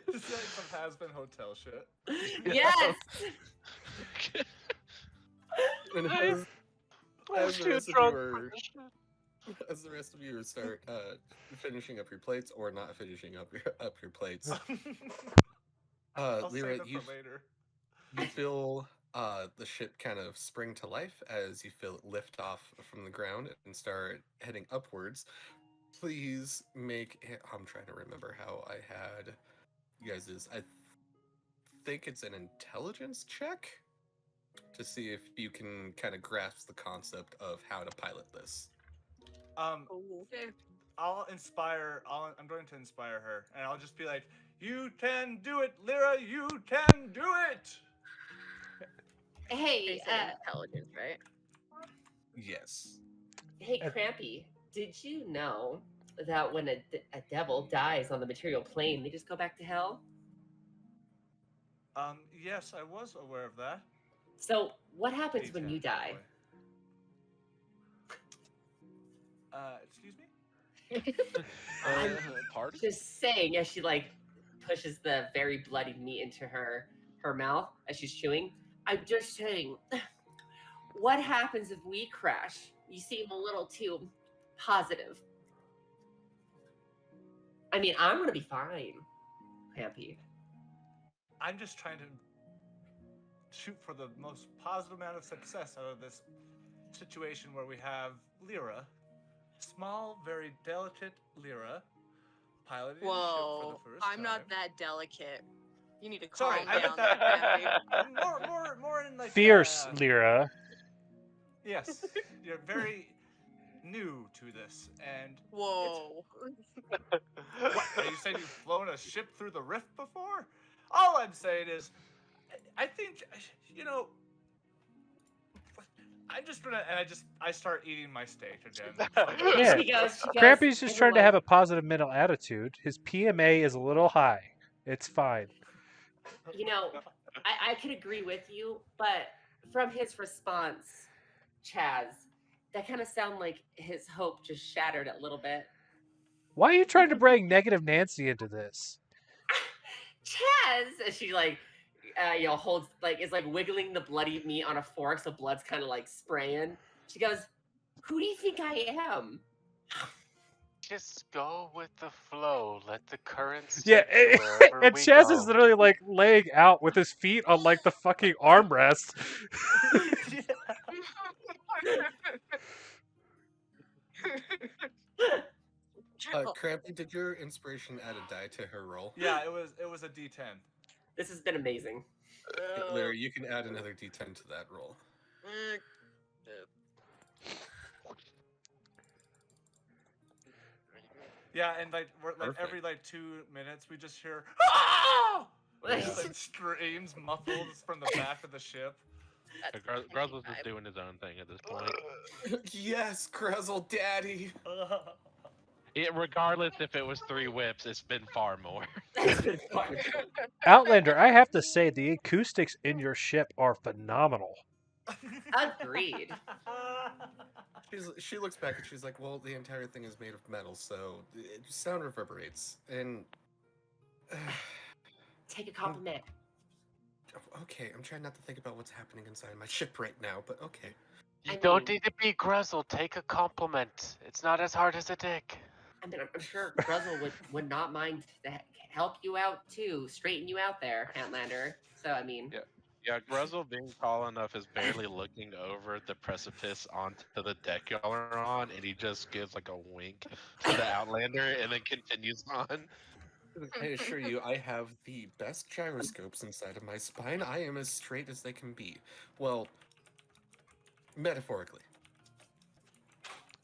It's like some has-been hotel shit. Yes. And I'm as the too rest of drunk you for are, this shit. as the rest of you start finishing up your plates or not finishing up your plates, I'll Lyra, save it you for later. feel the ship kind of spring to life as you feel it lift off from the ground and start heading upwards. Please make. I'm trying to remember how I had you guys' I think it's an intelligence check to see if you can kind of grasp the concept of how to pilot this. Okay. I'm going to inspire her, and I'll just be like, "You can do it, Lyra. You can do it." Hey, Based on intelligence, right? Yes. hey, Crampy. Did you know that when a devil dies on the material plane, they just go back to hell? Yes, I was aware of that. So, what happens when you D10, die? boy. Excuse me? I'm Pardon? just saying, as she like pushes the very bloody meat into her mouth as she's chewing. I'm just saying, what happens if we crash? You seem a little too positive. I mean, I'm gonna be fine, Crampy. I'm just trying to shoot for the most positive amount of success out of this situation where we have Lyra, small, very delicate Lyra, piloting a ship for Whoa, the first I'm time. not that delicate. You need to calm Sorry, I down meant there, that. Crampy. more in like Fierce Lyra. Yes, you're very new to this, and Whoa. what? Are you saying you've flown a ship through the rift before? All I'm saying is, I think, you know, I'm just gonna, and I start eating my steak again. Yeah. She goes, Crampy's just trying to have a "Everyone, positive mental attitude. His PMA is a little high. It's fine. you know, I could agree with you, but from his response, Chaz, that kind of sound like his hope just shattered a little bit. Why are you trying to bring negative Nancy into this? Chaz, as she like, holds like is like wiggling the bloody meat on a fork, so blood's kind of like spraying. She goes, "Who do you think I am?" Just go with the flow. Let the currents Yeah, take you wherever and we Chaz go. is literally like laying out with his feet on like the fucking armrest. Crampy, did your inspiration add a die to her roll? Yeah, it was a D10. This has been amazing. Larry, you can add another D10 to that roll. Yeah, and like we're like Perfect. every like 2 minutes we just hear ah! Yeah. Just, like screams muffled from the back of the ship. Gruzzle's just doing his own thing at this point. Yes, Gruzzle Daddy. Regardless if it was 3 whips, it's been far more. That's been fun. Outlander, I have to say the acoustics in your ship are phenomenal. Agreed. She looks back and she's like, well, the entire thing is made of metal, so sound reverberates. And Take a compliment. okay, I'm trying not to think about what's happening inside my ship right now, but okay. You I don't mean- need to be Gruzzle. Take a compliment. It's not as hard as a dick. I mean, I'm sure Gruzzle would not mind to help you out too, straighten you out there, Outlander. So I mean, Yeah, Gruzzle being tall enough is barely looking over the precipice onto the deck y'all are on, and he just gives like a wink to the Outlander and then continues on. I assure you, I have the best gyroscopes inside of my spine. I am as straight as they can be. Well, metaphorically.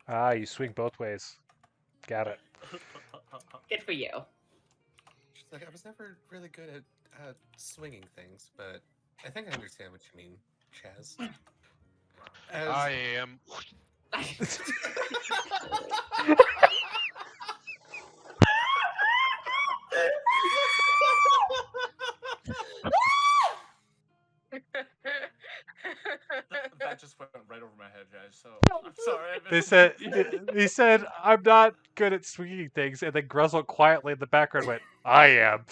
Ah, you swing both ways. Got it. good for you. She's like, I was never really good at swinging things, but I think I understand what you mean, Chaz. I am. That just went right over my head, guys. So I'm sorry. He said, I'm not good at swinging things, and then Gruzzle quietly in the background went, I am.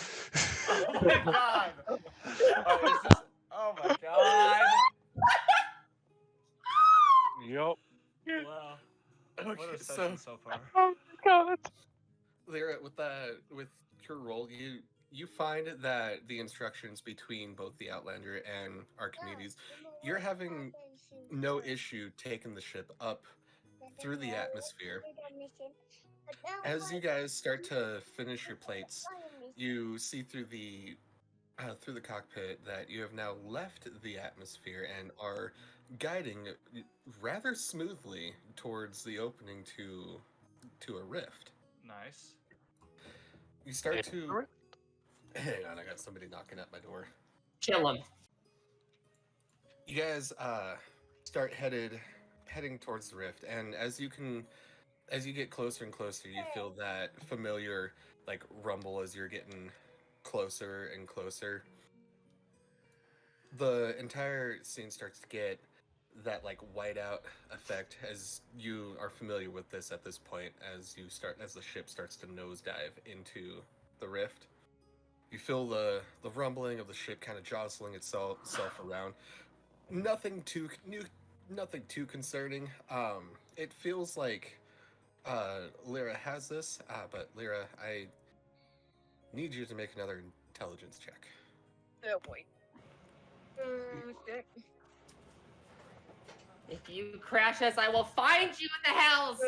Oh my god! Oh my god! Yup. Wow. Okay, What a session so far. Oh my god. Lyra, with your role, you find that the instructions between both the Outlander and Archimedes, you're having no issue taking the ship up through the atmosphere. As you guys start to finish your plates, you see through the cockpit that you have now left the atmosphere and are guiding rather smoothly towards the opening to a rift. Nice. You start to hang on, I got somebody knocking at my door. Kill him. You guys start heading towards the rift, and as you get closer and closer, you feel that familiar like rumble as you're getting closer and closer. the entire scene starts to get that like whiteout effect, as you are familiar with this at this point, as the ship starts to nosedive into the rift. You feel the rumbling of the ship kind of jostling itself around. Nothing too nothing too concerning. It feels like Lyra has this, but Lyra, I need you to make another intelligence check. Oh boy. Shit. If you crash us, I will find you in the hells.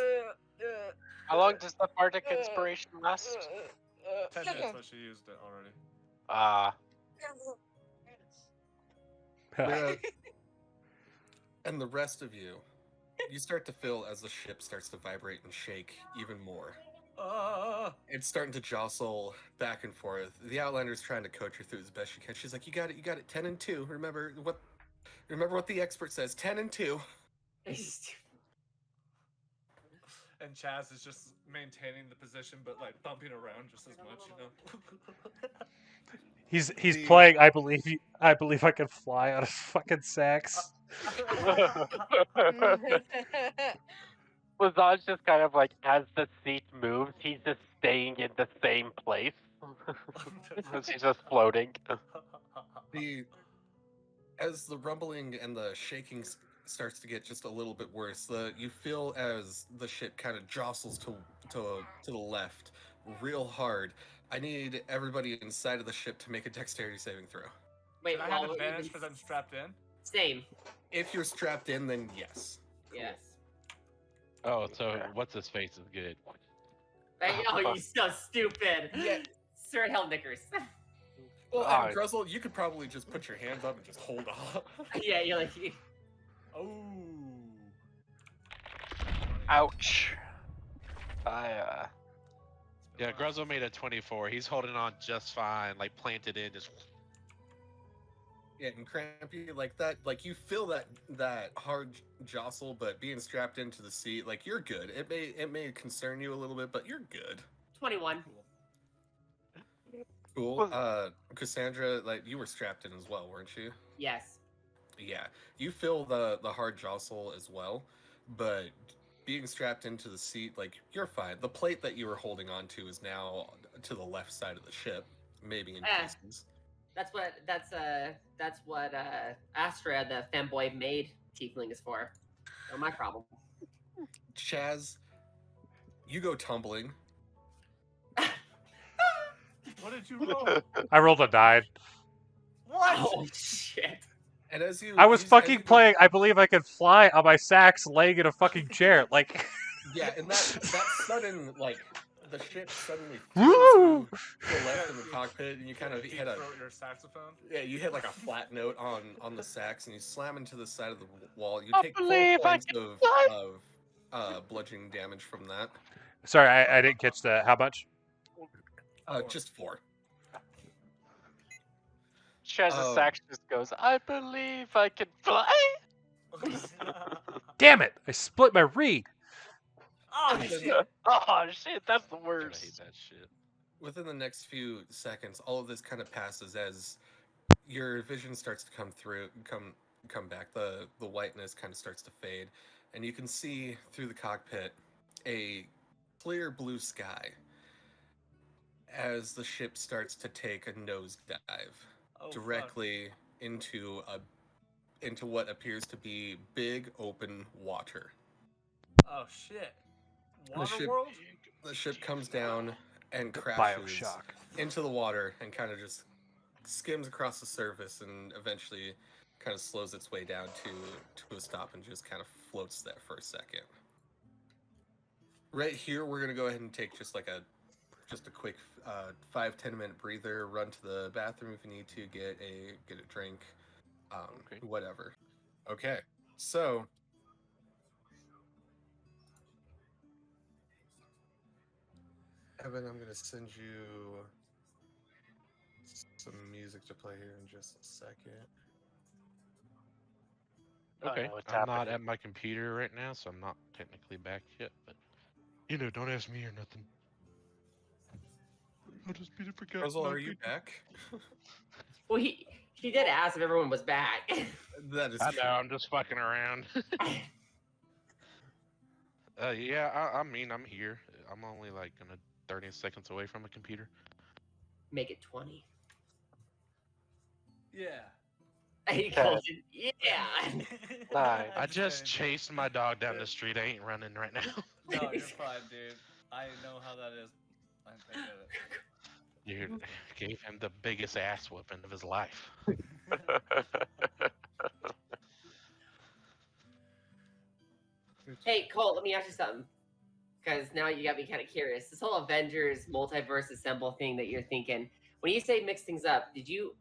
How long does the bardic inspiration last? 10 minutes, but she used it already. Lyra, and the rest of you, you start to feel as the ship starts to vibrate and shake even more. It's starting to jostle back and forth. The Outlander's trying to coach her through as best she can. She's like, you got it, 10 and 2. Remember what the expert says, 10 and 2. And Chazz is just maintaining the position, but like bumping around just as much, you know. He's playing. I believe I can fly out of fucking sacks. Lazan's just kind of like, as the seat moves, he's just staying in the same place. He's just floating. As the rumbling and the shaking starts to get just a little bit worse, you feel as the ship kind of jostles to the left real hard. I need everybody inside of the ship to make a dexterity saving throw. Wait, Can I have advantage for them strapped in? Same. If you're strapped in, then yes. Yes. Oh, so what's his face is good. Oh, you so stupid. Yeah. Sir Hellknickers. Well, and Gruzzle, you could probably just put your hands up and just hold on. Yeah, you're like. Oh. Ouch. Yeah, Gruzzo made a 24. He's holding on just fine, like planted in, just. Yeah, and Crampy, like that, like you feel that hard jostle, but being strapped into the seat, like you're good. It may concern you a little bit, but you're good. 21. Cool. Cassandra, like you were strapped in as well, weren't you? Yes. Yeah, you feel the hard jostle as well, but being strapped into the seat, like you're fine. The plate that you were holding on to is now to the left side of the ship, maybe in pieces. That's what Astra, the femboy maid tiefling, is for. Not my problem. Chazz, you go tumbling. What did you roll? I rolled a 9. What? Oh shit. And as you, I was as fucking you playing. I believe I could fly on my sacks, laying in a fucking chair. Like. Yeah, and that sudden, like, the ship suddenly Woo! to the left in the cockpit, and you kind of hit your saxophone. Yeah, you hit like a flat note on the sax, and you slam into the side of the wall. You I take 4 believe I points can of bludgeoning damage from that. Sorry, I didn't catch that. How much? Just 4. Chazz's sax just goes, I believe I can fly. Damn it! I split my reed. Oh shit! Oh shit, that's the I worst. hate that shit. Within the next few seconds, all of this kind of passes as your vision starts to come back. The whiteness kind of starts to fade, and you can see through the cockpit a clear blue sky as the ship starts to take a nosedive directly into what appears to be big open water. Oh shit! The ship comes down and crashes into the water and kind of just skims across the surface and eventually kind of slows its way down to a stop and just kind of floats there for a second. Right here, we're gonna go ahead and take just a quick 5-10 minute breather. Run to the bathroom if you need to, get a drink, whatever. Okay, so. Evan, I'm gonna send you some music to play here in just a second. Okay, I'm not at my computer right now, so I'm not technically back yet, but don't ask me or nothing. I'll just be the forgotten. Russell, are you back? Well, he She did ask if everyone was back. That is I true. know, I'm just fucking around. Yeah, I mean, I'm here. I'm only like 30 seconds away from a computer. Make it 20. Yeah. He calls it, yeah. I just kidding. chased my dog down the street. I ain't running right now. No, you're fine, dude. I know how that is. I get Dude, gave him the biggest ass whooping of his life. it. Hey, Cole, let me ask you something. Because now you got me kind of curious. This whole Avengers multiverse assemble thing that you're thinking, when you say mix things up, did you.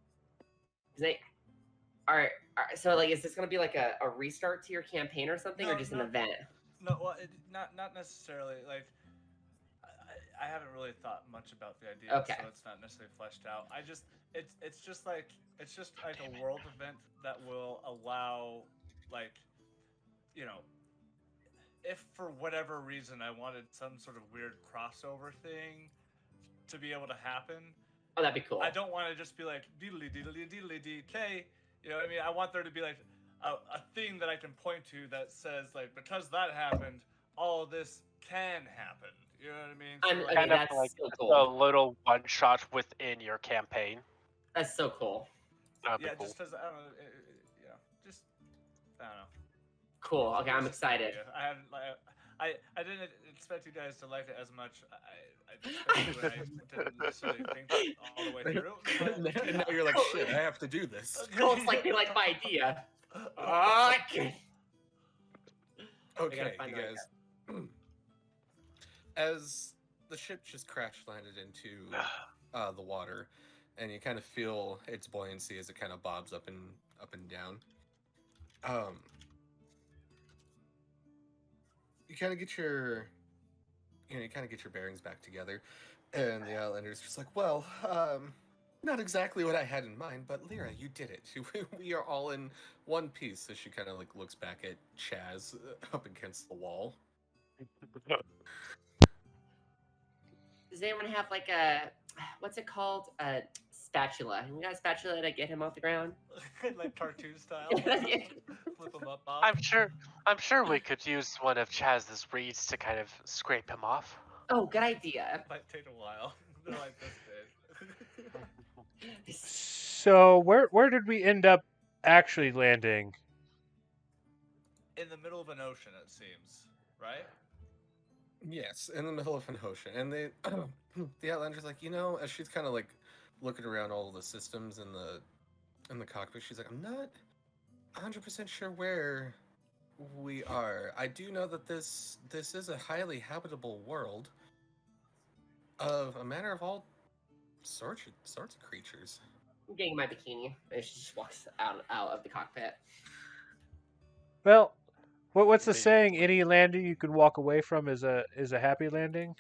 So, like, is this going to be like a restart to your campaign or something, No, or just an no. event? No, well, not necessarily. Like, I haven't really thought much about the idea, Okay. so it's not necessarily fleshed out. It's just like a world event that will allow, like, you know, if for whatever reason I wanted some sort of weird crossover thing to be able to happen. Oh, that'd be cool. I don't want to just be like deedly deedly deedly DK. You know what I mean? I want there to be like a thing that I can point to that says like because that happened, all of this can happen. You know what I mean? So, Okay, Kind of that's like so a cool. little one shot within your campaign. That's so cool. That'd be yeah, cool. just as I don't know, just I don't know. Cool. Okay, I'm It's just an excited. idea. I hadn't like I didn't expect you guys to like it as much. I expected when I didn't necessarily think all the way through. But, And now you're like, shit, I have to do this. Cole's like, they like my idea. Okay. Okay, find you the right guys. As the ship just crash landed into the water, and you kind of feel its buoyancy as it kind of bobs up and down. You kind of get your, bearings back together, and the Outlander's just like, well, not exactly what I had in mind, but Lyra, you did it. We are all in one piece. So she kind of like looks back at Chazz up against the wall. Does anyone have like a what's it called? A spatula. You got a spatula to get him off the ground? like cartoon style. Flip him up. Bob. I'm sure we could use one of Chazz's reeds to kind of scrape him off. Oh, good idea. Might take a while. They're like this big. So where did we end up actually landing? In the middle of an ocean, it seems, right? Yes, in the middle of an ocean, and the Outlander's like, as she's kind of like looking around all the systems in the cockpit, she's like, I'm not 100% sure where we are. I do know that this is a highly habitable world of a manner of all sorts of creatures. I'm getting my bikini. And she just walks out of the cockpit. Well, what's the Maybe. saying? Any landing you could walk away from is a happy landing.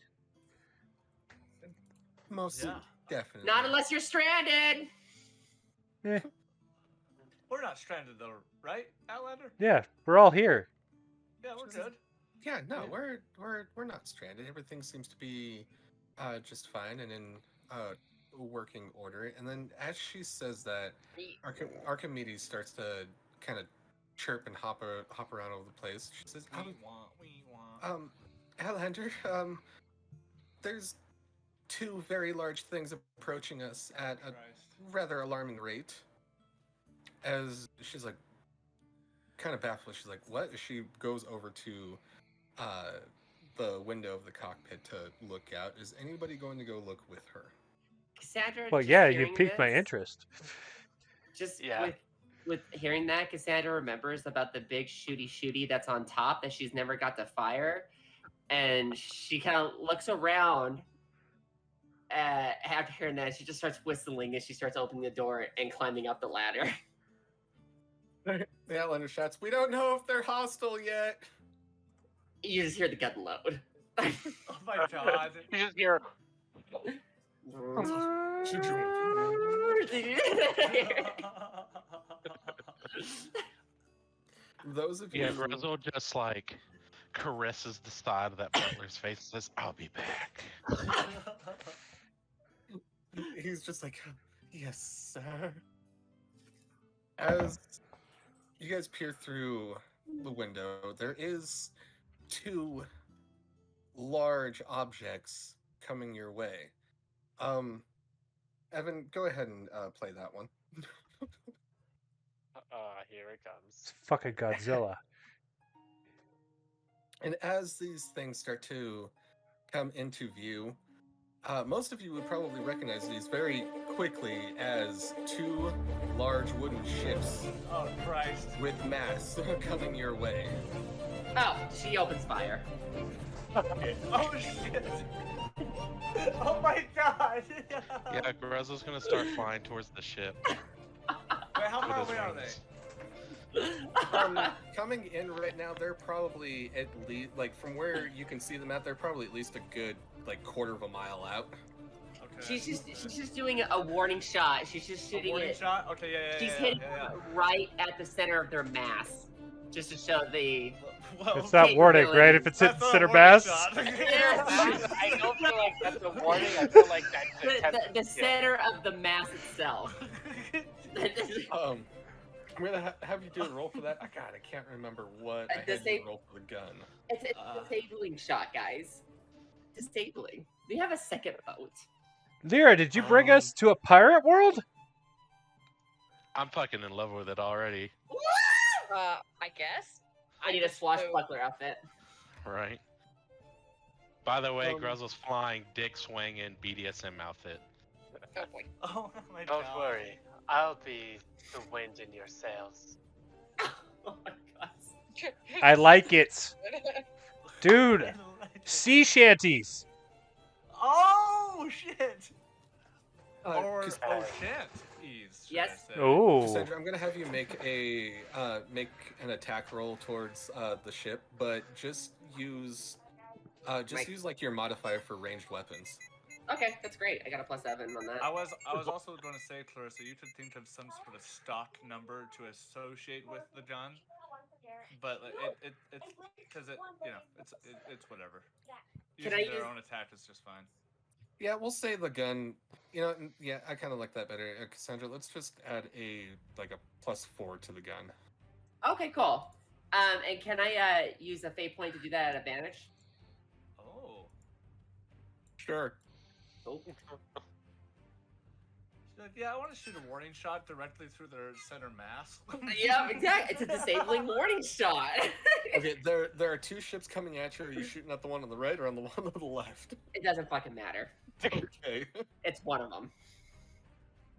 Most Yeah. definitely. Not unless you're stranded. We're not stranded though, right, Outlander? Yeah, we're all here. Yeah, we're good. Yeah, no, we're not stranded. Everything seems to be just fine and in working order. And then as she says that, Archimedes starts to kind of chirp and hop around over the place. She says, We want. Outlander, there's two very large things approaching us at a rather alarming rate. As she's like, kind of baffled, she's like, what? She goes over to the window of the cockpit to look out. Is anybody going to go look with her? Cassandra. Well, just yeah, you hearing piqued my this, interest. Just Yeah. with hearing that, Cassandra remembers about the big shooty that's on top that she's never got to fire, and she kind of looks around. After hearing that, she just starts whistling as she starts opening the door and climbing up the ladder. The Outlander shouts, we don't know if they're hostile yet. You just hear the gun load. Oh my god. You just hear. Those of you Yeah, Grizzle just like caresses the side of that butler's face and says, I'll be back. he's just like, yes, sir. As you guys peer through the window, there is 2 large objects coming your way. Evan, go ahead and play that one. Here it It's comes. fucking Godzilla. And as these things start to come into view, most of you would probably recognize these very quickly as 2 large wooden ships Oh Christ! with masts coming your way. Oh, she opens fire. Oh shit! Oh my god! Yeah, Grezzo's gonna start flying towards the ship. Wait, how with far his away are they? wings. Coming in right now, they're probably at least, like, from where you can see them at, they're probably at least a good, like, quarter of a mile out. Okay. She's just doing a warning shot. She's just A shooting warning it. shot? Okay, yeah. She's yeah, hitting yeah. right at the center of their mass, just to show the. Well, It's not warning, right? If it's that's hitting not a center warning mass. shot. I don't feel like that's a warning. I feel like that's a test. The center of the mass itself. I'm gonna have you do a roll for that. God, I can't remember what I had you roll for the gun. It's a disabling shot, guys. Disabling. We have a second vote. Lyra, did you bring us to a pirate world? I'm fucking in love with it already. I guess. I need a swashbuckler outfit. Right. By the way, Um, Grezzo's flying, dick swinging, BDSM outfit. Oh boy. Oh my Don't god. worry, I'll be the wind in your sails. Oh my god. I like it. Dude, sea shanties. Oh shit! Or Cas- oh shit! Ease. should Yes. I say. Oh. Cassandra, I'm gonna have you make an attack roll towards the ship, but just use like your modifier for ranged weapons. Okay, that's great. I got a +7 on that. I was also going to say, Clarissa, you could think of some sort of stock number to associate with the gun, but it's because it's whatever. Can Using I their use- own attack is just fine. Yeah, we'll say the gun. Yeah, I kind of like that better, Cassandra. Let's just add a +4 to the gun. Okay, cool. And can I use a fate point to do that at advantage? Oh. Sure. Oh. She's like, yeah, I want to shoot a warning shot directly through their center mass. Yeah, exactly. It's a disabling warning shot. Okay, there are 2 ships coming at you. Are you shooting at the one on the right or on the one on the left? It doesn't fucking matter. Okay. It's one of them.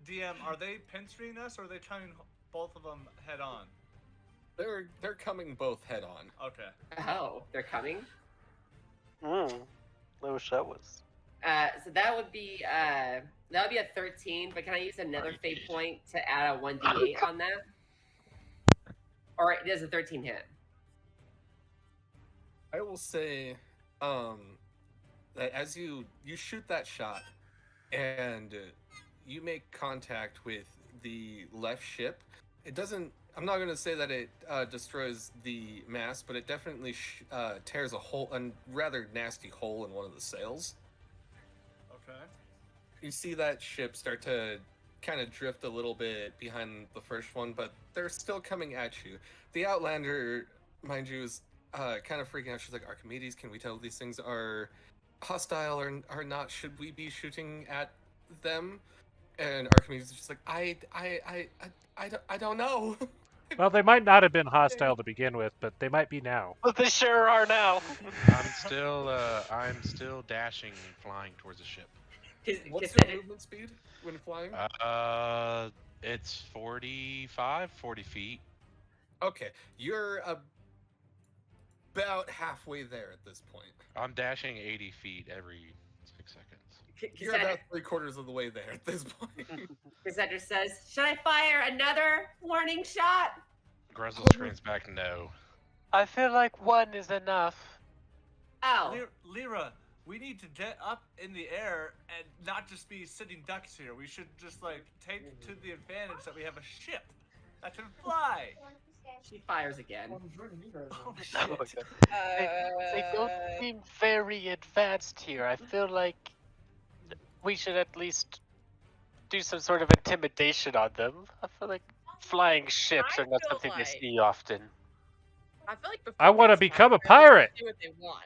DM, are they pinstering us or are they coming both of them head on? They're coming both head on. Okay. Oh, they're coming. I wish that was. So that would be a 13. But can I use another fate point to add a 1d8 on that? Or does a 13 hit? I will say, that as you shoot that shot, and you make contact with the left ship, it doesn't. I'm not going to say that it destroys the mast, but it definitely tears a rather nasty hole in one of the sails. Okay. You see that ship start to kind of drift a little bit behind the first one, but they're still coming at you. The Outlander, mind you, is kind of freaking out. She's like, Archimedes, can we tell these things are hostile or not? Should we be shooting at them? And Archimedes is just like, I don't know. Well, they might not have been hostile to begin with, but they might be now. But they sure are now. I'm still dashing and flying towards the ship. What's your movement speed when flying? It's 40 feet. Okay, you're about halfway there at this point. I'm dashing 80 feet every 6 seconds. You're about 3/4 of the way there at this point. Cassandra says, "Should I fire another warning shot?" Grezzo screams back, no. I feel like 1 is enough. Oh, Lyra, we need to get up in the air and not just be sitting ducks here. We should just take to the advantage that we have a ship that can fly. she fires again. Oh shit. Oh my God. They don't seem very advanced here. I feel like we should at least do some sort of intimidation on them. I feel like Flying ships I are not feel something they like- see often. I feel like before I wanna they become a attack, they're pirate. gonna do what they want.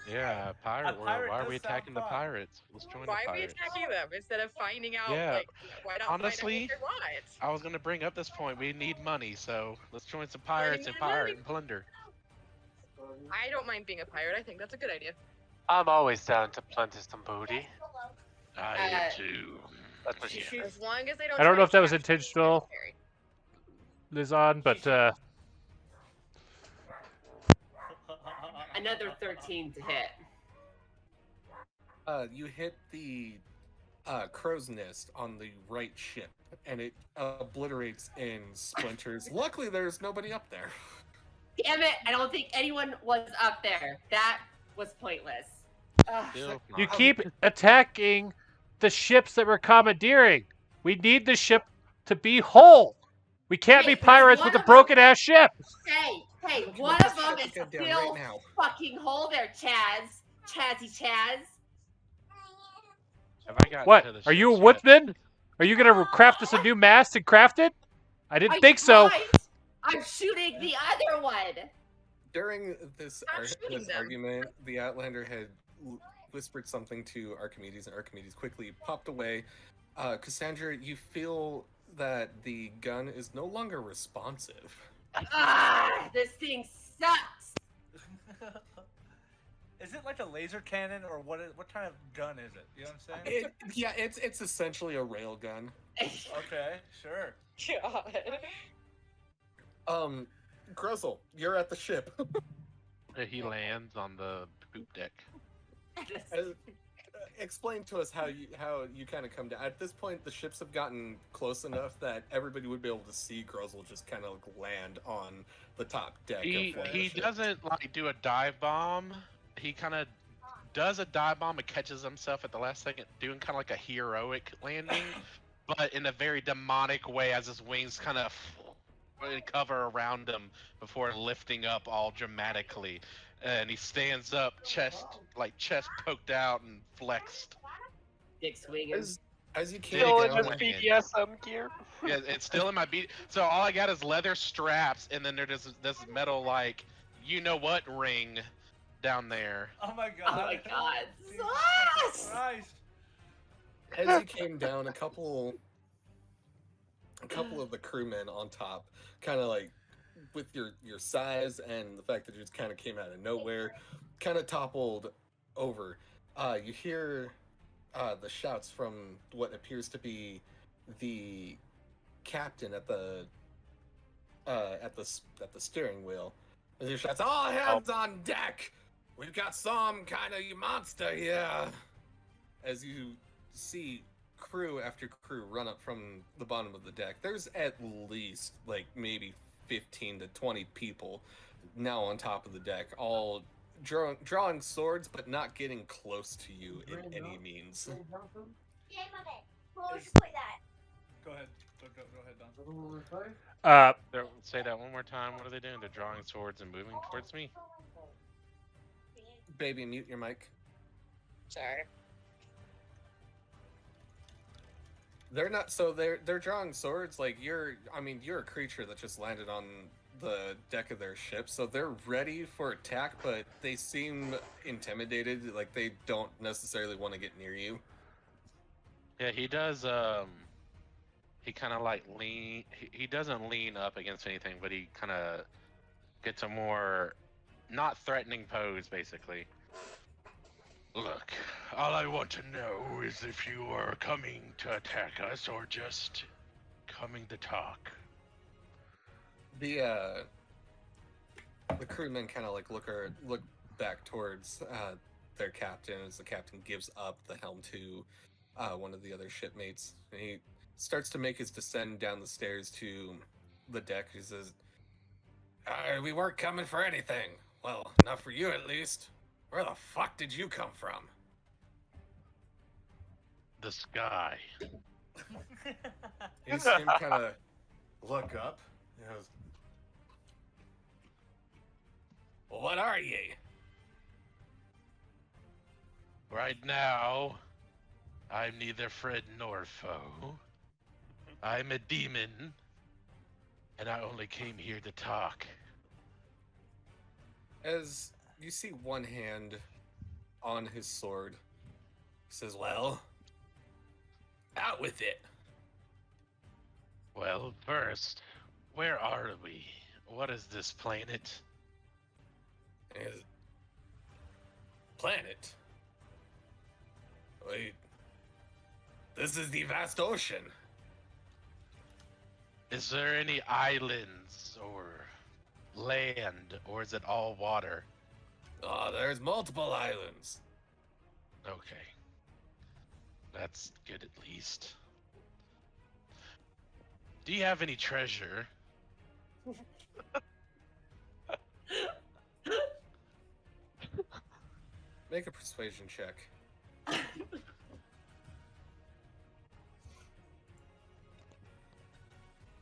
Yeah, pirate world. pirate Why are does we sound attacking the fun. pirates? Let's join Why the are we pirates. attacking them instead of finding out? Yeah, Like, why not honestly, find out what they want? I was gonna bring up this point. We need money, so let's join some pirates and need pirate money. and plunder. I don't mind being a pirate. I think that's a good idea. I'm always down to plunder some booty. I Uh, am too. That's what she said. As long as they don't. I don't try know to if that was capture me, intentional. that's scary. Lizon, but Another 13 to hit. You hit the crow's nest on the right ship, and it obliterates in splinters. Luckily, there's nobody up there. Damn it! I don't think anyone was up there. That was pointless. Ugh. Still you not. keep attacking the ships that we're commandeering. We need the ship to be whole. We can't Hey, be pirates with one a of them- broken ass ship. Hey, Look, one let's of them shut is the gun down still right now. fucking whole there, Chazz. Chaz. Have I gotten What? to the Are you a ships yet? woodsman? Are you gonna craft us a new mast and craft it? I didn't think so. Tried. I'm shooting the other one. During this, Stop shooting this them. argument, the Outlander had whispered something to Archimedes, and Archimedes quickly popped away. Cassandra, you feel that the gun is no longer responsive. This thing sucks. Is it like a laser cannon or what kind of gun is it? You know what I'm saying? It's essentially a rail gun. Okay, sure. God. Gruzzle, you're at the ship. He lands on the poop deck. Explain to us how you kind of come down. At this point, the ships have gotten close enough that everybody would be able to see Gruzzle just kind of land on the top deck. He of one of the ships. doesn't like do a dive bomb. He kind of does a dive bomb and catches himself at the last second, doing kind of like a heroic landing, but in a very demonic way, as his wings kind of cover around him before lifting up all dramatically. And he stands up, chest poked out and flexed. Dick swinging. As you came Still in down, his BDSM gear. Yeah, it's still in my beat. So all I got is leather straps, and then there's this metal like, you know what ring down there. Oh my Oh god. my god. Jesus Sus! Christ. as you came down, a couple of the crewmen on top, kind of like with your size and the fact that you just kind of came out of nowhere, kind of toppled over. You hear the shouts from what appears to be the captain at the steering wheel. As he shouts, "All hands on deck! We've got some kind of monster here!" As you see crew after crew run up from the bottom of the deck, there's at least like maybe 15 to 20 people now on top of the deck, all drawing swords, but not getting close to you in any means. Go ahead. Go ahead, Don. Say that one more time. What are they doing? They're drawing swords and moving towards me. Baby, mute your mic. Sorry. They're not. So they're drawing swords. Like you're a creature that just landed on the deck of their ship, so they're ready for attack, but they seem intimidated. Like they don't necessarily want to get near you. Yeah, he does. He kind of like lean. He doesn't lean up against anything, but he kind of gets a more not threatening pose, basically. Look, all I want to know is if you are coming to attack us or just coming to talk. The crewmen kind of like look back towards their captain as the captain gives up the helm to one of the other shipmates. And he starts to make his descent down the stairs to the deck. He says, "We weren't coming for anything. Well, not for you at least. Where the fuck did you come from?" The sky. You see him kind of look up. He goes, "Well, what are ye?" Right now, I'm neither friend nor foe. I'm a demon, and I only came here to talk. As you see one hand on his sword, he says, "Well, out with it." Well, first, where are we? What is this planet? His planet. Wait. This is the vast ocean. Is there any islands or land, or is it all water? Oh, there's multiple islands. Okay. That's good at least. Do you have any treasure? Make a persuasion check.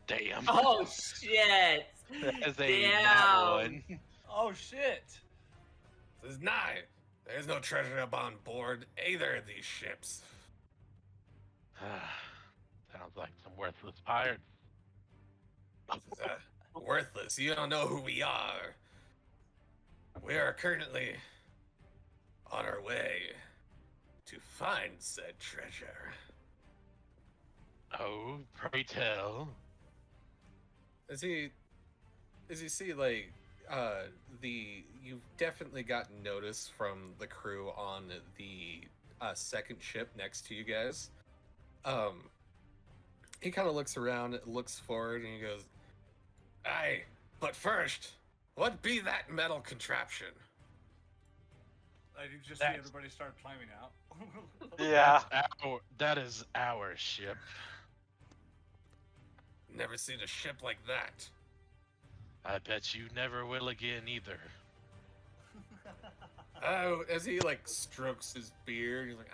Damn. Oh shit! As a Damn. nat one. Oh shit! Says, "Nine. There's no treasure up on board either of these ships." Sounds like some worthless pirates. Worthless. You don't know who we are. We are currently on our way to find said treasure. Oh, pray tell. As you see, like, you've definitely gotten notice from the crew on the second ship next to you guys. He kind of looks around, looks forward, and he goes, "Aye, but first, what be that metal contraption?" Like you just see That's- everybody start climbing out. Yeah. That is our ship. Never seen a ship like that. I bet you never will again either. Oh, as he like strokes his beard, he's like,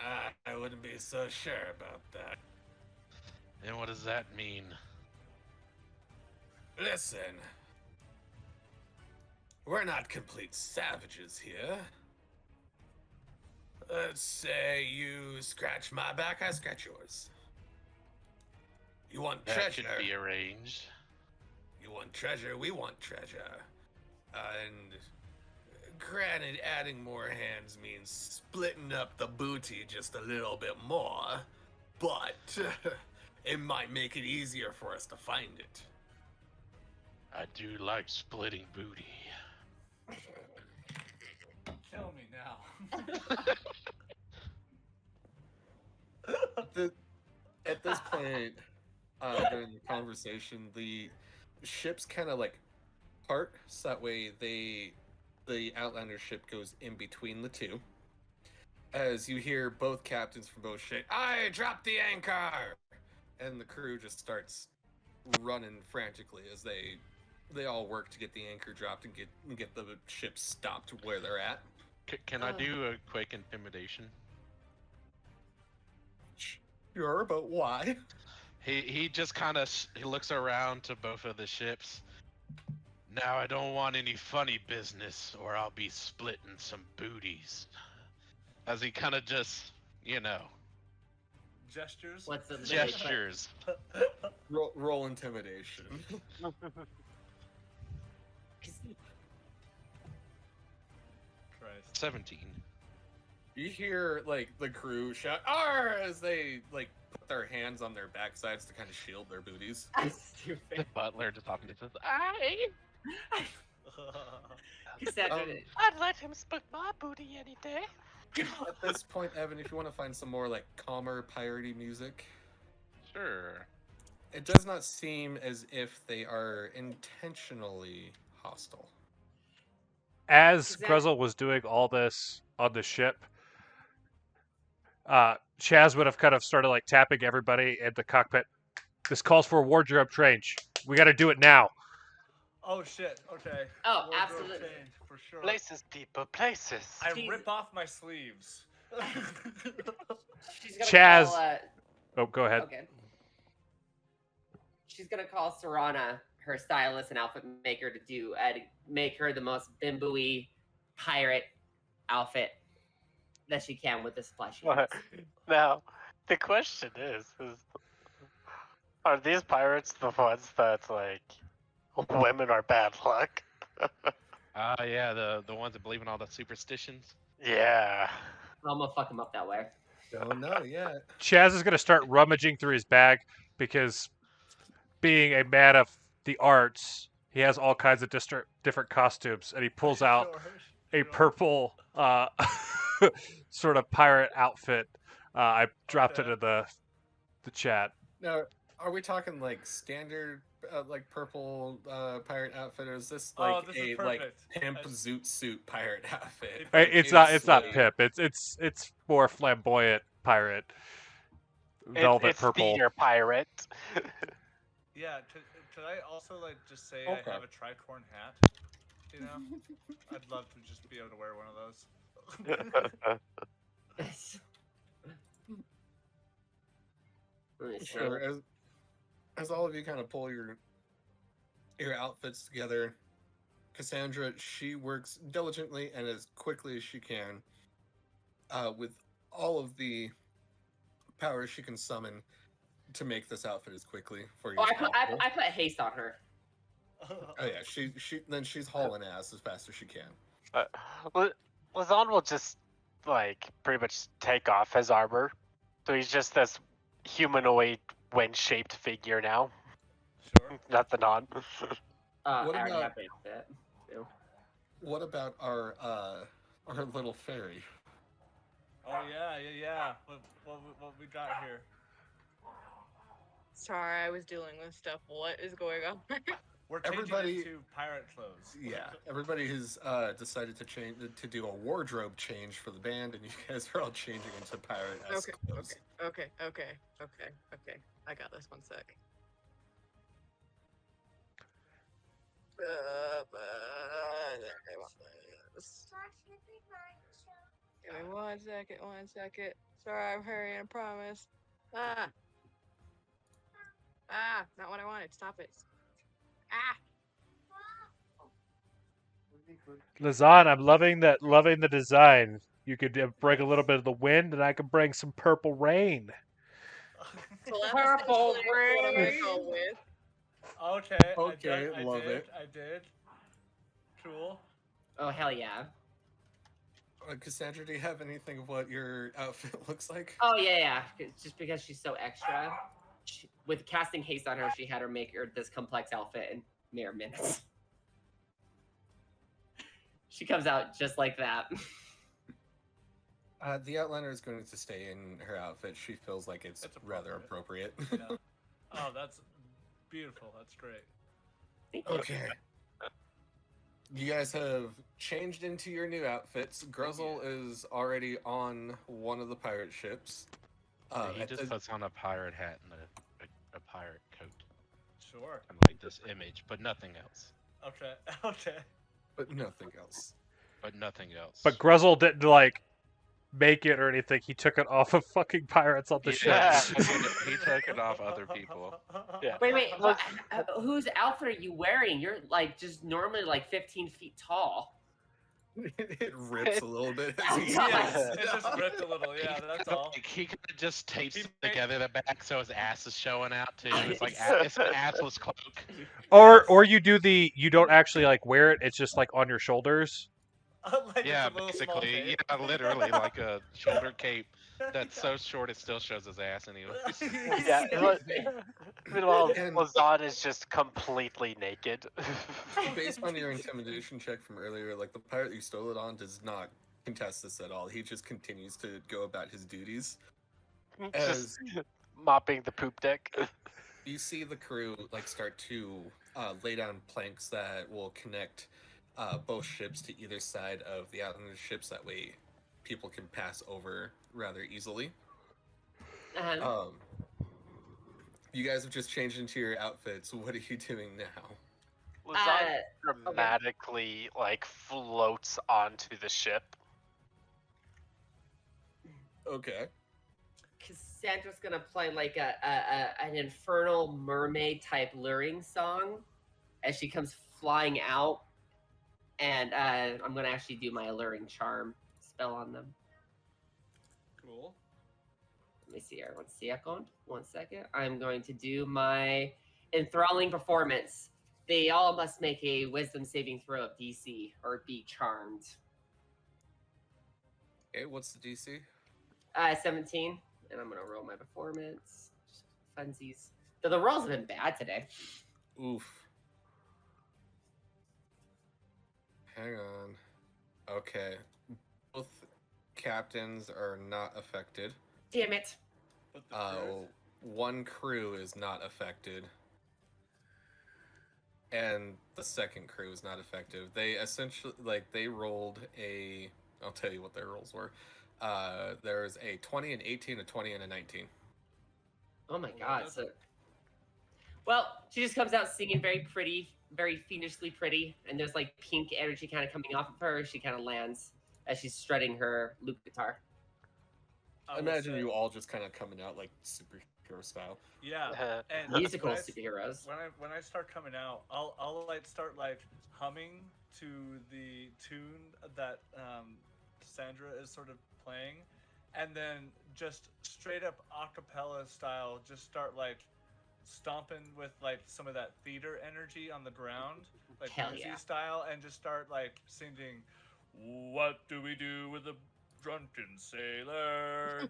I wouldn't be so sure about that. And what does that mean? Listen, we're not complete savages here. Let's say you scratch my back, I scratch yours. You want That treasure? could be arranged. You want treasure? We want treasure. And granted, adding more hands means splitting up the booty just a little bit more, but it might make it easier for us to find it. I do like splitting booty. Kill me now. At this point, during the conversation, the ships kind of like part, so that way the Outlander ship goes in between the two. As you hear both captains from both ships, "I dropped the anchor!" And the crew just starts running frantically as they all work to get the anchor dropped and get the ship stopped where they're at. Can I do a quick intimidation? Sure, but why? He just kind of he looks around to both of the ships. Now I don't want any funny business, or I'll be splitting some booties. As he kind of just, Gestures. What's the gestures. Roll intimidation. Christ. 17. You hear like the crew shout "Arr!" as they like put their hands on their backsides to kind of shield their booties. The Stupid. butler just talking to says, "Aye." Cassandra, I'd let him split my booty any day. At this point, Evan, if you want to find some more like calmer piratey music, Sure. it does not seem as if they are intentionally hostile. As Is that- Gruzzle was doing all this on the ship, Chaz would have kind of started like tapping everybody in the cockpit. "This calls for a wardrobe change. We got to do it now." Oh shit. Okay. Oh, Wardrobe absolutely. change, for sure. Places, people, places. I She's- rip off my sleeves. she's gonna Chaz. call. Oh, go ahead. Okay. She's gonna call Serana, her stylist and outfit maker, to make her the most bimbo-y pirate outfit that she can with the supply she has. Now, the question is Are these pirates the ones that's like women are bad luck? Yeah, the ones that believe in all the superstitions. Yeah. I'm gonna fuck him up that way. Don't know yet. Chaz is going to start rummaging through his bag because, being a man of the arts, he has all kinds of different costumes, and he pulls out a purple sort of pirate outfit. I dropped it Okay. in the chat. Now, are we talking like standard, like purple pirate outfit, or is this Oh, like this is a like perfect. pimp I- zoot suit pirate outfit? Hey, Like, It's a not slave? pimp. It's more flamboyant pirate. Velvet It's purple. theater pirate. Yeah, could I also like just say Okay. I have a tricorn hat? You know, I'd love to just be able to wear one of those. Let me see. Sure. As all of you kind of pull your outfits together, Cassandra, she works diligently and as quickly as she can, with all of the power she can summon to make this outfit as quickly for you. Oh, as I put possible. I put haste on her. Oh yeah, she's hauling ass as fast as she can. Lazan will just like pretty much take off his armor, so he's just this humanoid wind-shaped figure now. Sure. Nothing on. What I already about- have that. too. What about our little fairy? Oh yeah. What we got here? Sorry, I was dealing with stuff. What is going on? We're changing Everybody- it to pirate clothes. Yeah, everybody has decided to do a wardrobe change for the band, and you guys are all changing into pirate Okay, clothes. okay. I got this. One sec. Give me 1 second. 1 second. Sorry, I'm hurrying. I promise. Not what I wanted. Stop it. Lazan, I'm loving the design. You could bring a little bit of the wind, and I could bring some purple rain. So that's Purple essentially what I'm gonna rain. go with. Okay. Okay, love it. I did. Cool. Oh hell yeah. Cassandra, do you have anything of what your outfit looks like? Oh yeah. It's just because she's so extra. With casting haste on her, she had her make her this complex outfit in mere minutes. She comes out just like that. The Outlander is going to stay in her outfit. She feels like it's rather appropriate. Yeah. Oh, that's beautiful. That's great. Okay. You guys have changed into your new outfits. Gruzzle is already on one of the pirate ships. He just puts on a pirate hat and a pirate coat, Sure. and like this image, but nothing else. Okay. Okay. but nothing else. But nothing else. But Gruzzle didn't like make it or anything. He took it off of fucking pirates on the Yeah. ship. he took it off other people. Yeah. Wait. Whose outfit are you wearing? You're like just normally like 15 feet tall. It rips a little bit. as he Yes, stands it just up. ripped a little. Yeah, that's all. He could have just taped He together the back so his ass is showing out too. It's like it's an assless cloak. Or you don't actually like wear it. It's just like on your shoulders. Like Yeah, it's a little small basically, cape. yeah, literally like a shoulder cape that's so short it still shows his ass anyway. Yeah. Meanwhile, And- Lazan is just completely naked. Based on your intimidation check from earlier, like the pirate you stole it on does not contest this at all. He just continues to go about his duties. As Just mopping the poop deck. you see the crew like start to lay down planks that will connect both ships to either side of the Outlander ships, that way people can pass over rather easily. Uh-huh. You guys have just changed into your outfits. What are you doing now? Lazan dramatically like floats onto the ship. Okay. Cassandra's gonna play like an infernal mermaid type luring song as she comes flying out, and I'm gonna actually do my alluring charm spell on them. Cool. Let me see here. 1 second. I'm going to do my enthralling performance. They all must make a wisdom saving throw of DC or be charmed. Okay, what's the DC? 17. And I'm going to roll my performance. Funsies. So the rolls have been bad today. Oof. Hang on. Okay. Both captains are not affected. Damn it. But the crews- One crew is not affected. And the second crew is not effective. They essentially, they rolled a... I'll tell you what their rolls were. There's a 20, an 18, a 20, and a 19. Oh my god. So, well, she just comes out singing very pretty, very fiendishly pretty, and there's like pink energy kind of coming off of her. She kind of lands as she's strutting her loop guitar. I would Imagine say- you all just kind of coming out like superhero style. Yeah. And Musical when I- superheroes. When I start coming out, I'll like start like humming to the tune that Sandra is sort of playing, and then just straight up acapella style, just start like stomping with like some of that theater energy on the ground, like Hell bluesy yeah. style, and just start like singing, "What do we do with a drunken sailor?"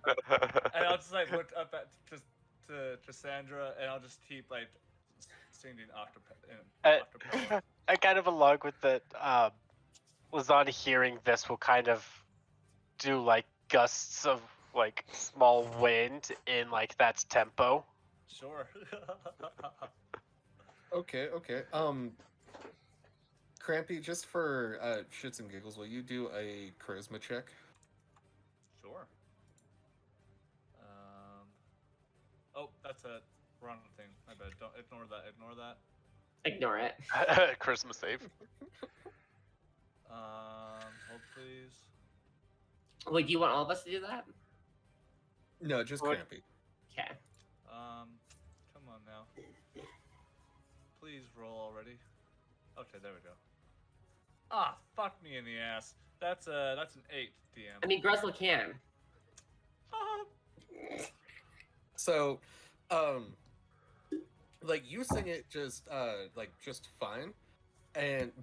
And I'll just like look up at just to Sandra, and I'll just keep like singing acapella. I kind of along with that. Lazan hearing this will kind of do like gusts of like small wind in like that tempo. Sure. Okay. Crampy, just for shits and giggles, will you do a charisma check? Sure. Oh, that's a wrong thing. My bad. Don't ignore that. Ignore that. Ignore it. Christmas save. Hold please. Wait, do you want all of us to do that? No, just What? Crampy. Okay. Come on now. Please roll already. Okay, there we go. Ah, fuck me in the ass. That's an 8, DM. I mean, Gruzzle can. So, like you sing it just just fine,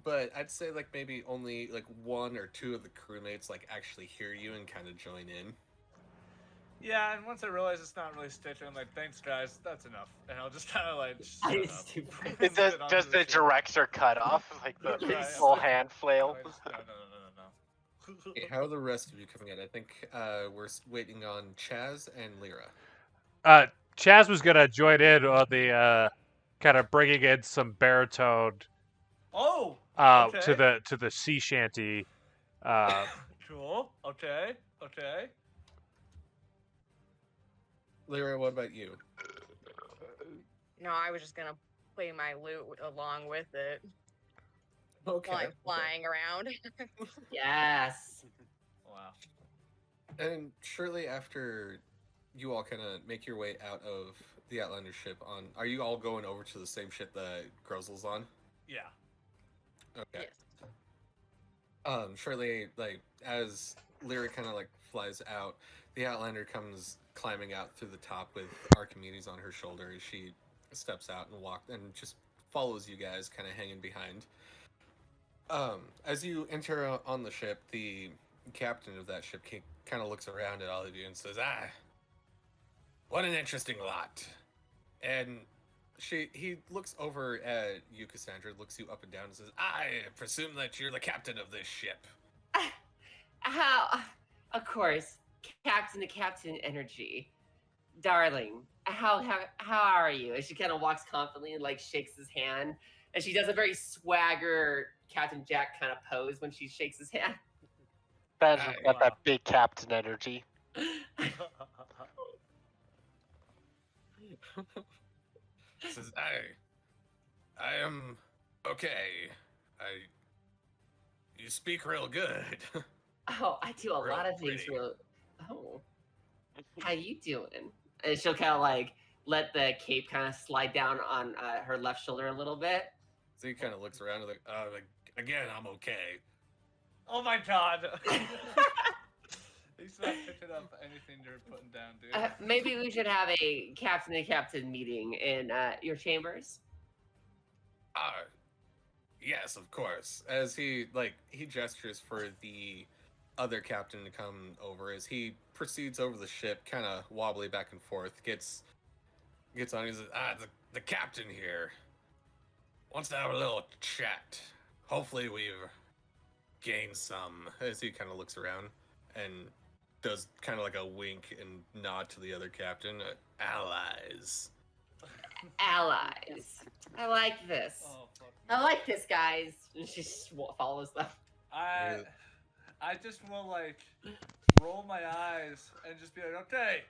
but I'd say like maybe only like one or two of the crewmates like actually hear you and kind of join in. Yeah, and once I realize it's not really stitching, I'm like, thanks guys, that's enough. And I'll just kind of like shut up. Stupid. It Get onto does the ship. director cut off like the That's right. full hand flail? No. Okay, how are the rest of you coming in? I think we're waiting on Chazz and Lyra. Chazz was gonna join in on the kind of bringing in some baritone Oh, to the sea shanty. cool. Okay. Lyra, what about you? No, I was just gonna play my lute along with it Okay. while I'm flying around. Yes. Wow. And shortly after you all kind of make your way out of the Outlander ship, are you all going over to the same ship that Grozel's on? Yeah. Okay. Yes. Shortly, like as Lyra kind of like flies out, the Outlander comes climbing out through the top with Archimedes on her shoulder as she steps out and just follows you guys, kind of hanging behind. As you enter on the ship, the captain of that ship kind of looks around at all of you and says, what an interesting lot. And he looks over at you, Cassandra, looks you up and down and says, I presume that you're the captain of this ship. How? Of course, captain to captain energy, darling. How are you? And she kind of walks confidently and like shakes his hand, and she does a very swagger Captain Jack kind of pose when she shakes his hand. That's Wow. got that big captain energy. Says, I am okay. You speak real good. Oh, I do a Real lot of things pretty. real. Oh, how you doing? And she'll kind of like let the cape kind of slide down on her left shoulder a little bit. So he kind of looks around and like, again, I'm okay. Oh my god. He's not picking up anything you're putting down, dude. Maybe we should have a captain and captain meeting in your chambers. Yes, of course. As he gestures for the other captain to come over as he proceeds over the ship, kind of wobbly back and forth, gets on. He says, the captain here wants to have a little chat. Hopefully we've gained some. As he kind of looks around and does kind of like a wink and nod to the other captain. Allies. Allies. I like this. Oh, fuck. I like this, guys. And she just follows them. I just will like roll my eyes and just be like, okay,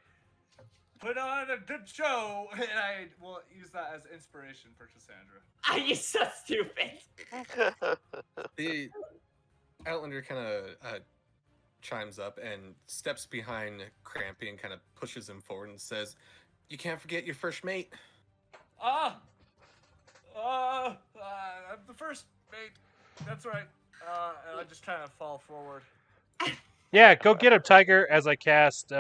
put on a good show, and I will use that as inspiration for Cassandra. You're so stupid. The Outlander kind of chimes up and steps behind Crampy and kind of pushes him forward and says, "You can't forget your first mate." I'm the first mate. That's right. And I just kind of fall forward. Yeah, go get him, Tiger, as I cast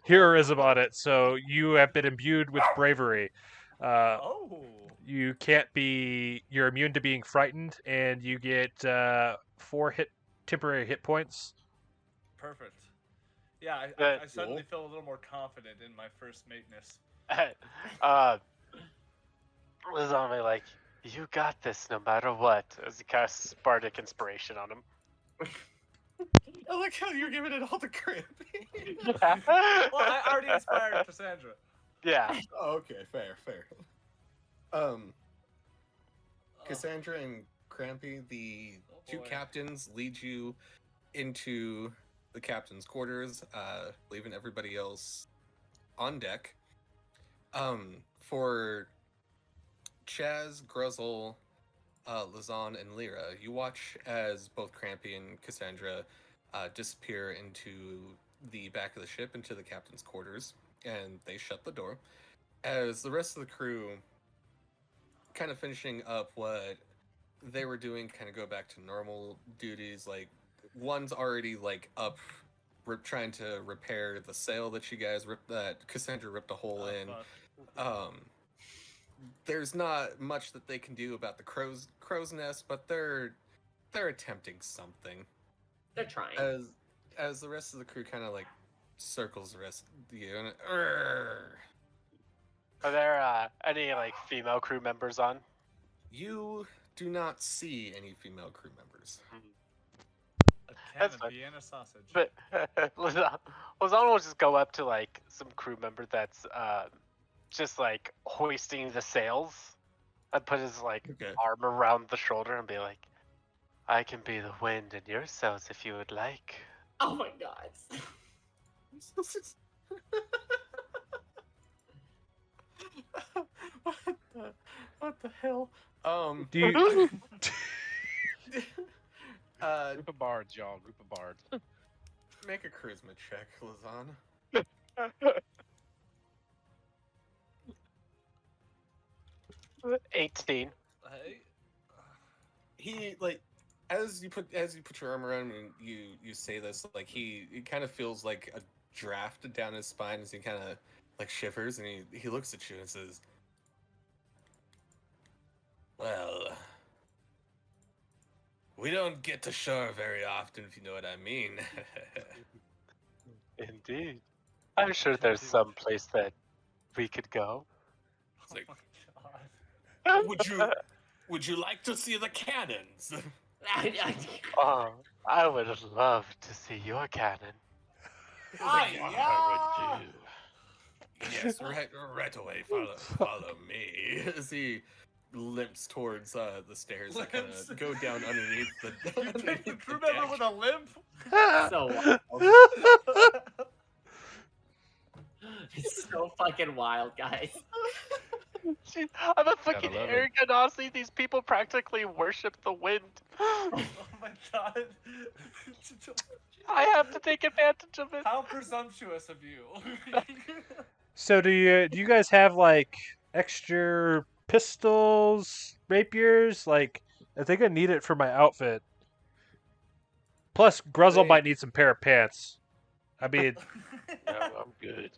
heroism on it. So you have been imbued with bravery. You can't be. You're immune to being frightened, and you get 4 temporary hit points. Perfect. Yeah, I suddenly feel a little more confident in my first mate'ness. Was on me like, you got this no matter what, as he casts Bardic Inspiration on him. I like how you're giving it all to Crampy. Well, I already inspired Cassandra. Yeah. Oh, okay, fair. Cassandra and Crampy, the two captains, lead you into the captain's quarters, leaving everybody else on deck. For Chazz, Gruzzle, Lazan, and Lyra, you watch as both Crampy and Cassandra disappear into the back of the ship, into the captain's quarters, and they shut the door. As the rest of the crew, kind of finishing up what they were doing, kind of go back to normal duties. Like, one's already like up, trying to repair the sail that you guys ripped, that Cassandra ripped a hole in. There's not much that they can do about the crow's nest, but they're attempting something. They're trying. As the rest of the crew kind of like circles the rest of you, and Are there any like female crew members on? you do not see any female crew members. A can That's of fine. Vienna sausage. But Lazan will just go up to like some crew member that's just like hoisting the sails and put his like arm around the shoulder and be like, "I can be the wind in your sails if you would like." Oh my god. What the hell? Do you? Group of bards, y'all. Group of bards. Make a charisma check, Lazan. 18. Hey. He like as you put your arm around him and you say this, like he kind of feels like a draft down his spine as he kind of like shivers, and he looks at you and says, "Well, we don't get to shore very often, if you know what I mean." Indeed. I'm sure there's some place that we could go. It's like, Oh my god. would you like to see the cannons? Oh, I would love to see your cannon. I would do. Yes, right away. Follow me. As he limps towards the stairs that kind of go down underneath the. You take the crew member with a limp? So it's so fucking wild, guys. I'm a fucking love it. arrogant Aussie. These people practically worship the wind. Oh my god. I have to take advantage of it. How presumptuous of you. So do you guys have like extra pistols, rapiers? Like, I think I need it for my outfit. Plus, Gruzzle They- might need some pair of pants. I mean, No, I'm good.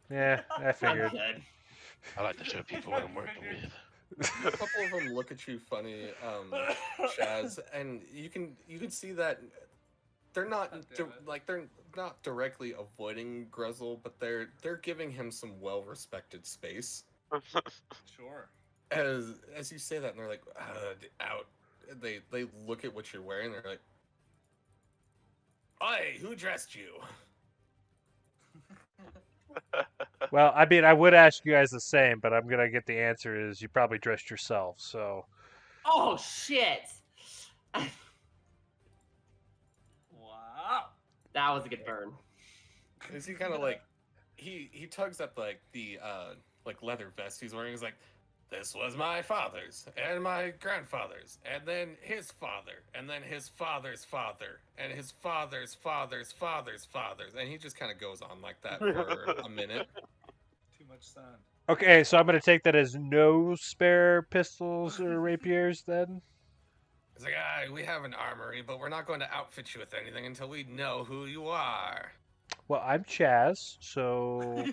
yeah, I I'm figured. good. I like to show people what I'm working with. A couple of them look at you funny, Chaz, and you can see that they're not God damn it. they're not directly avoiding Gruzzle, but they're giving him some well-respected space. Sure. As you say that, and they're like, out. They look at what you're wearing. They're like, "Oi, who dressed you?" Well, I mean, I would ask you guys the same, but I'm gonna get the answer is you probably dressed yourself. So Oh shit! Wow. That was a good burn. Is he kind of like he tugs at like the like leather vest he's wearing? He's like, "This was my father's and my grandfather's, and then his father, and then his father's father, and his father's father's father's father's," and he just kind of goes on like that for a minute. Too much sun. okay, so I'm gonna take that as no spare pistols or rapiers then. He's like, "We have an armory, but we're not going to outfit you with anything until we know who you are." Well, I'm Chaz, so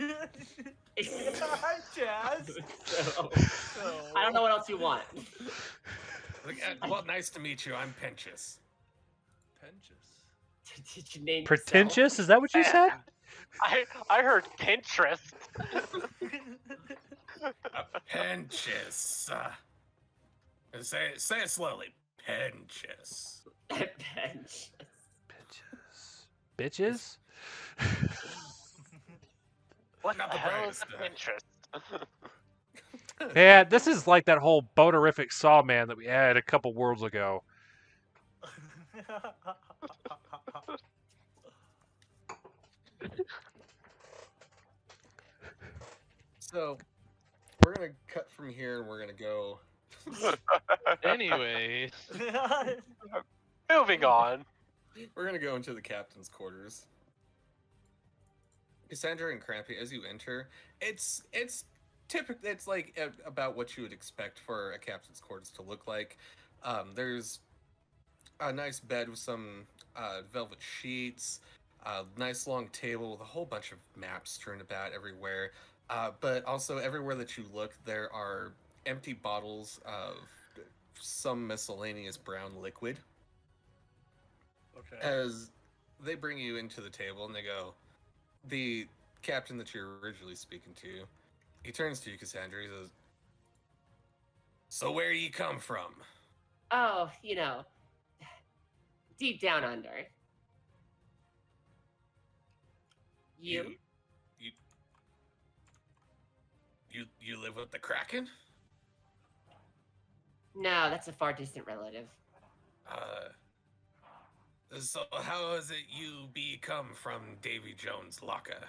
Hi, Jazz. So, So, I don't know what else you want. Like, well, nice to meet you. I'm Pinchus. Pinches. Did you name yourself? pretentious. Is that what you said? I heard Pinterest. Pinchus. Say it slowly. Pinchus. Bench. Bitches. What Not the the hell is brightest, a Pinterest? Yeah, this is like that whole bonerific Sawman that we had a couple worlds ago. So, we're gonna cut from here and we're gonna go. Anyway, Moving on. We're gonna go into the captain's quarters. Cassandra and Crampy, as you enter, it's typically it's like about what you would expect for a captain's quarters to look like. There's a nice bed with some velvet sheets, a nice long table with a whole bunch of maps strewn about everywhere. But also everywhere that you look, there are empty bottles of some miscellaneous brown liquid. Okay. As they bring you into the table and they go, the captain that you're originally speaking to, he turns to you, Cassandra. He says, "So where you come from?" Oh, you know, deep down under. You? You live with the Kraken? No, that's a far distant relative. So how is it you become from Davy Jones' locker?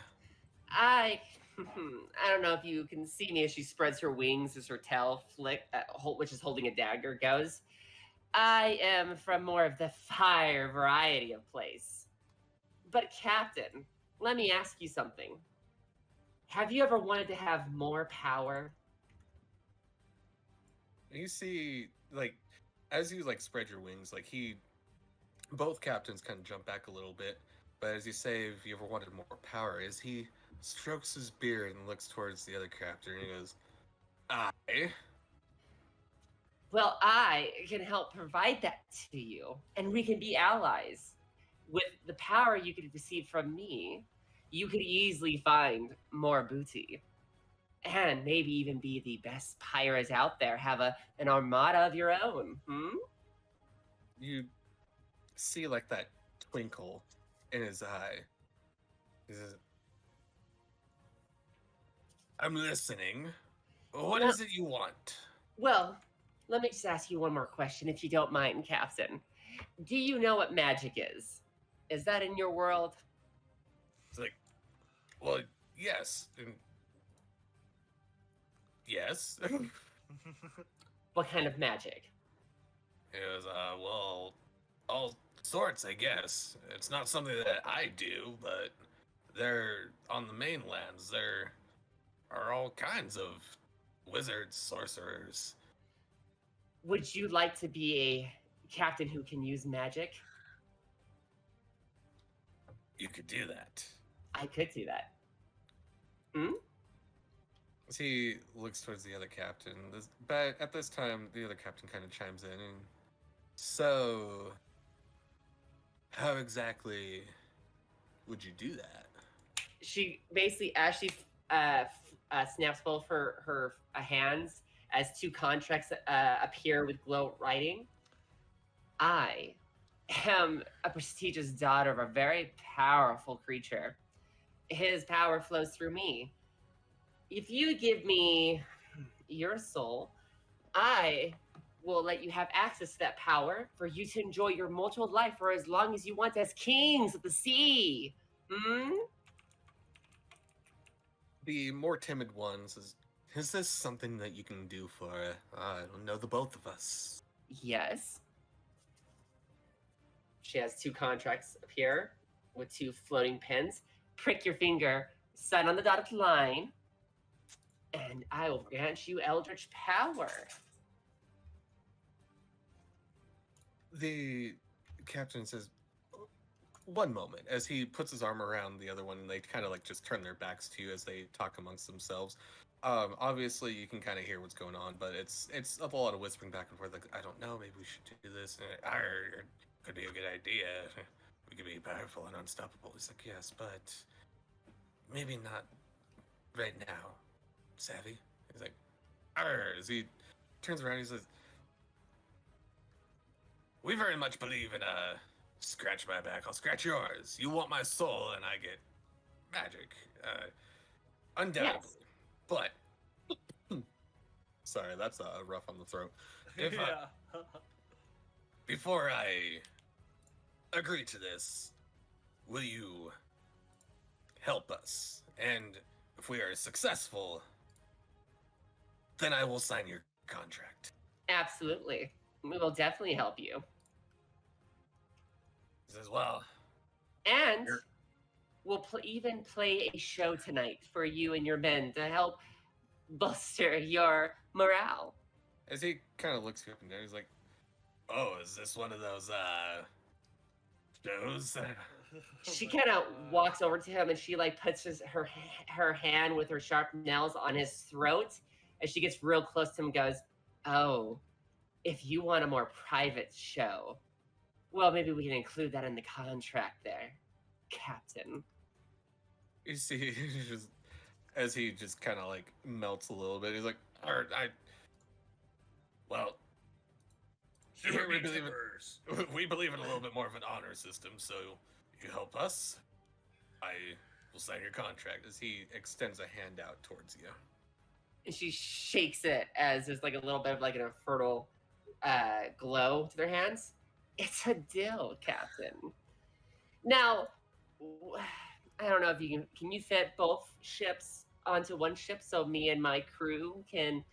I don't know if you can see me as she spreads her wings as her tail which is holding a dagger, goes. I am from more of the fire variety of place. But Captain, let me ask you something. Have you ever wanted to have more power? You see, like, as you like spread your wings, like both captains kind of jump back a little bit. But as you say, if you ever wanted more power, as he strokes his beard and looks towards the other captain, and he goes, "I." Well, I can help provide that to you, and we can be allies. With the power you could receive from me, you could easily find more booty. And maybe even be the best pirate out there, have an armada of your own. You see like that twinkle in his eye. He says, "I'm listening. What is it you want?" Well, let me just ask you one more question, if you don't mind, Captain. Do you know what magic is? Is that in your world? It's like, well, yes. And yes. What kind of magic? It was, well, all sorts, I guess. It's not something that I do, but there, on the mainlands, there are all kinds of wizards, sorcerers. Would you like to be a captain who can use magic? You could do that. I could do that. As he looks towards the other captain, but at this time, the other captain kind of chimes in. And, so, how exactly would you do that? She basically, as she snaps both her hands, as two contracts appear with glow writing. I am a prestigious daughter of a very powerful creature. His power flows through me. If you give me your soul, I will let you have access to that power for you to enjoy your mortal life for as long as you want as kings of the sea. The more timid one says, is this something that you can do for, I don't know, the both of us? Yes. She has two contracts appear with two floating pins. Prick your finger, sign on the dotted line, and I will grant you eldritch power. The captain says, one moment, as he puts his arm around the other one, and they kind of like just turn their backs to you as they talk amongst themselves. Obviously, you can kind of hear what's going on, but it's a lot of whispering back and forth. Like, I don't know, maybe we should do this. Could be a good idea. We could be powerful and unstoppable. He's like, yes, but maybe not right now. Savvy? He's like, as he turns around, he says, we very much believe in scratch my back, I'll scratch yours. You want my soul, and I get magic. Undoubtedly. Yes. But, sorry, that's rough on the throat. If, before I agree to this, will you help us? And if we are successful, then I will sign your contract. Absolutely. We will definitely help you. He says, well... And we'll even play a show tonight for you and your men to help bolster your morale. As he kind of looks up and down, he's like, oh, is this one of those, shows? She kind of walks over to him and she like puts her hand with her sharp nails on his throat. As she gets real close to him, goes, oh, if you want a more private show, well, maybe we can include that in the contract there, Captain. You see, as he just kind of like melts a little bit, he's like, well, here we believe in a little bit more of an honor system, so you help us, I will sign your contract. As he extends a hand out towards you. And she shakes it as there's like a little bit of like an infertile glow to their hands. It's a deal, Captain. Now, I don't know if you can you fit both ships onto one ship so me and my crew can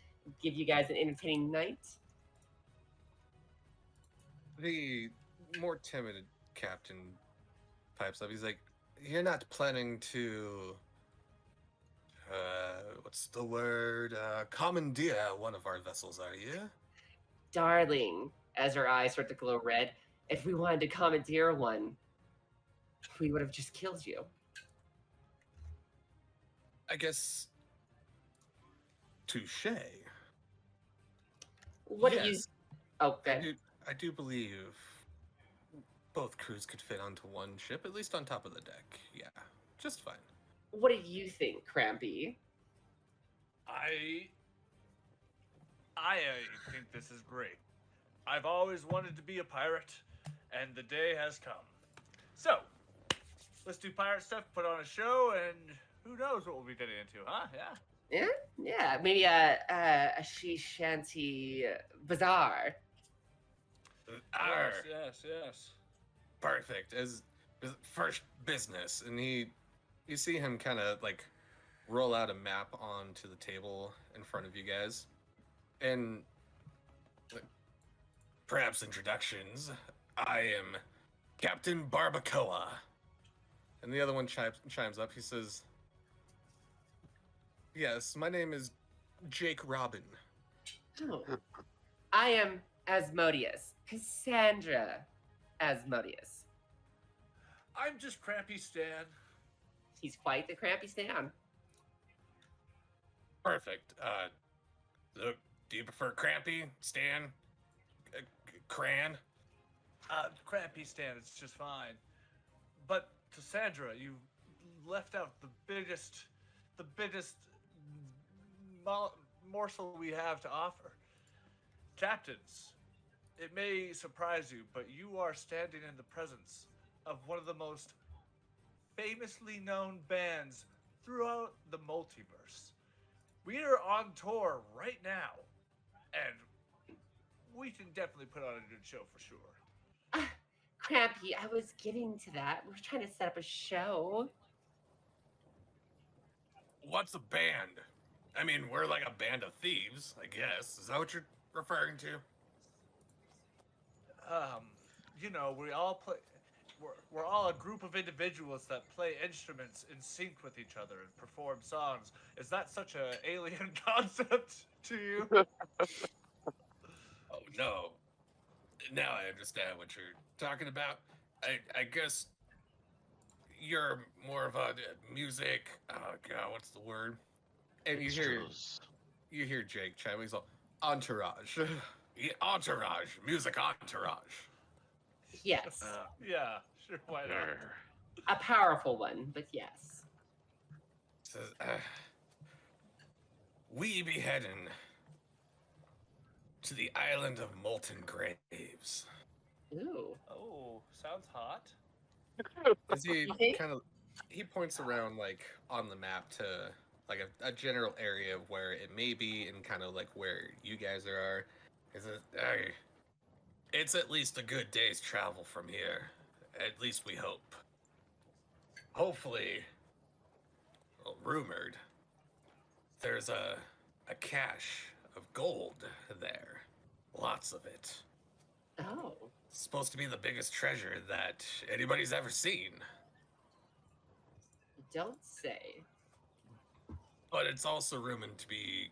give you guys an entertaining night? The more timid captain pipes up. He's like, you're not planning to, what's the word? Commandeer one of our vessels, are you? Darling, as her eyes start to glow red, if we wanted to commandeer one, we would have just killed you. I guess, touche. What do you... Yes, Okay. I do believe both crews could fit onto one ship, at least on top of the deck. Yeah, just fine. What do you think, Crampy? I think this is great. I've always wanted to be a pirate, and the day has come. So, let's do pirate stuff, put on a show, and who knows what we'll be getting into, huh? Yeah? Yeah, maybe a she shanty bazaar. Yes. Perfect. As first business, and you see him kind of like roll out a map onto the table in front of you guys, and perhaps introductions. I am Captain Barbacoa, and the other one chimes up. He says, "Yes, my name is Jake Robin." Oh. I am Asmodeus. Cassandra Asmodeus. I'm just Crampy Stan. He's quite the Crampy Stan. Perfect. Look, do you prefer Crampy, Stan, Cran? Crampy Stan, it's just fine. But Cassandra, you left out the biggest morsel we have to offer. Captains, it may surprise you, but you are standing in the presence of one of the most famously known bands throughout the multiverse. We are on tour right now, and we can definitely put on a good show for sure. Crampy, I was getting to that. We're trying to set up a show. What's a band? I mean, we're like a band of thieves, I guess. Is that what you're referring to? You know, we all play. We're all a group of individuals that play instruments in sync with each other and perform songs. Is that such an alien concept to you? Oh no. Now I understand what you're talking about. I guess you're more of a music. Oh god, what's the word? And you hear Jake chime. He's all entourage. Yeah, entourage, music entourage. Yes. Yeah, sure, why not? Sure. A powerful one, but yes. Says, we be heading to the island of molten graves. Ooh. Oh, sounds hot. As he You think? kind of he points around like on the map to like a general area of where it may be and kind of like where you guys are. He says, hey, it's at least a good day's travel from here. At least we hope. Hopefully, well, rumored, there's a cache of gold there. Lots of it. Oh. It's supposed to be the biggest treasure that anybody's ever seen. Don't say. But it's also rumored to be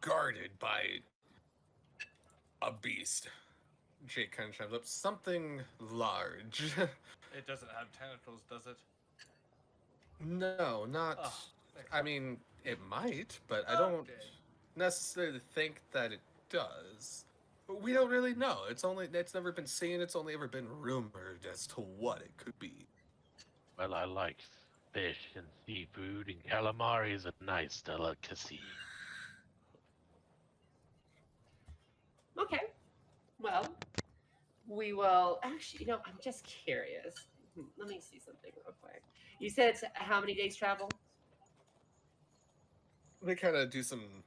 guarded by a beast. Jake kind of chimes up. Something large. It doesn't have tentacles, does it? No, not. Oh, I mean, it might, but I don't Okay. necessarily think that it does. But we don't really know. It's never been seen. It's only ever been rumored as to what it could be. Well, I like fish and seafood, and calamari is a nice delicacy. Okay. Well, we will actually, I'm just curious. Let me see something real quick. You said it's how many days travel? They kind of do some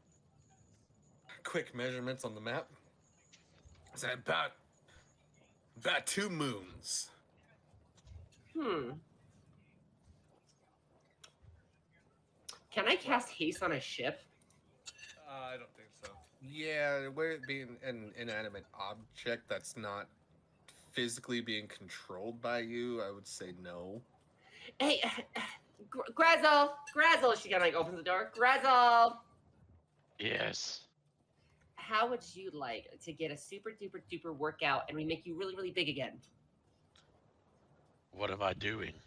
quick measurements on the map. It's about 2 moons. Can I cast haste on a ship? I don't think so. Yeah, where it being an inanimate object that's not physically being controlled by you, I would say no. Hey, Grazzle! She kind of like opens the door. Grazzle! Yes. How would you like to get a super duper duper workout and we make you really, really big again? What am I doing?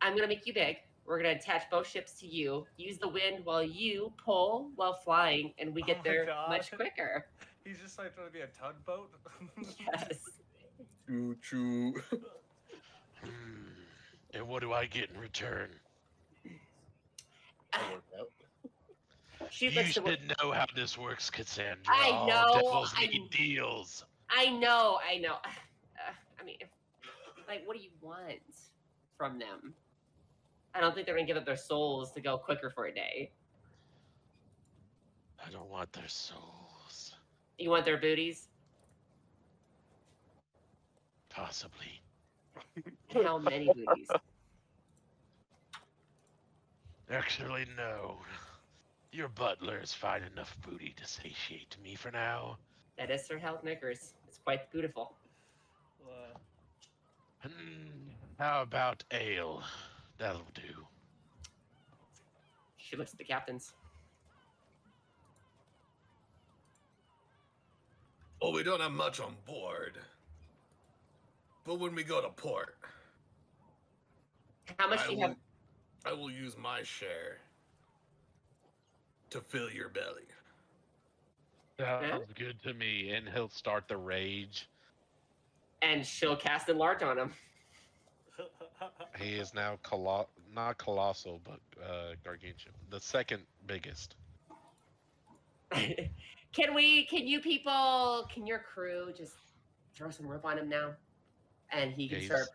I'm going to make you big. We're going to attach both ships to you, use the wind while you pull while flying, and we get Oh my there God. much quicker. He's just like trying to be a tugboat. Yes. Choo choo. And what do I get in return? She You looks should to know how this works, Cassandra. I All know, devils need deals. I know. I mean, like, what do you want from them? I don't think they're going to give up their souls to go quicker for a day. I don't want their souls. You want their booties? Possibly. How many booties? Actually, no. Your butler is fine enough booty to satiate me for now. That is Sir Hal Knickers. It's quite beautiful. How about ale? That'll do. She looks at the captains. Well, we don't have much on board. But when we go to port, How much do you have? I will use my share to fill your belly. Sounds good to me. And he'll start the rage. And she'll cast enlarge on him. He is now not colossal, but gargantuan. The second biggest. Can your crew just throw some rope on him now? And he can Yeah, start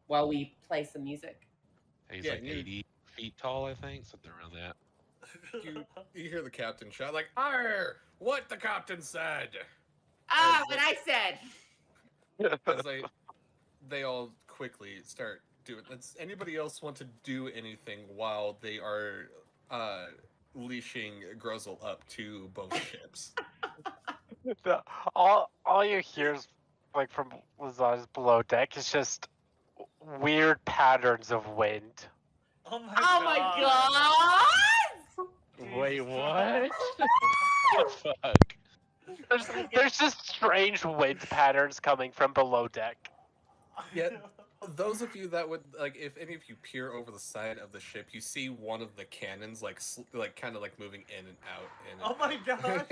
while we play some music. He's Yeah, like you- 80 feet tall, I think, something around that. You hear the captain shout like, "Arr! What the captain said!" Ah, what I said. As they all quickly start doing. Does anybody else want to do anything while they are leashing Gruzzle up to both ships? All you hear is, like, from Lazar's below deck is just weird patterns of wind. Oh my Oh my god! Wait, what? The fuck? There's just strange wind patterns coming from below deck. Yeah, those of you that would like, if any of you peer over the side of the ship, you see one of the cannons like kind of like moving in and out. Oh my god!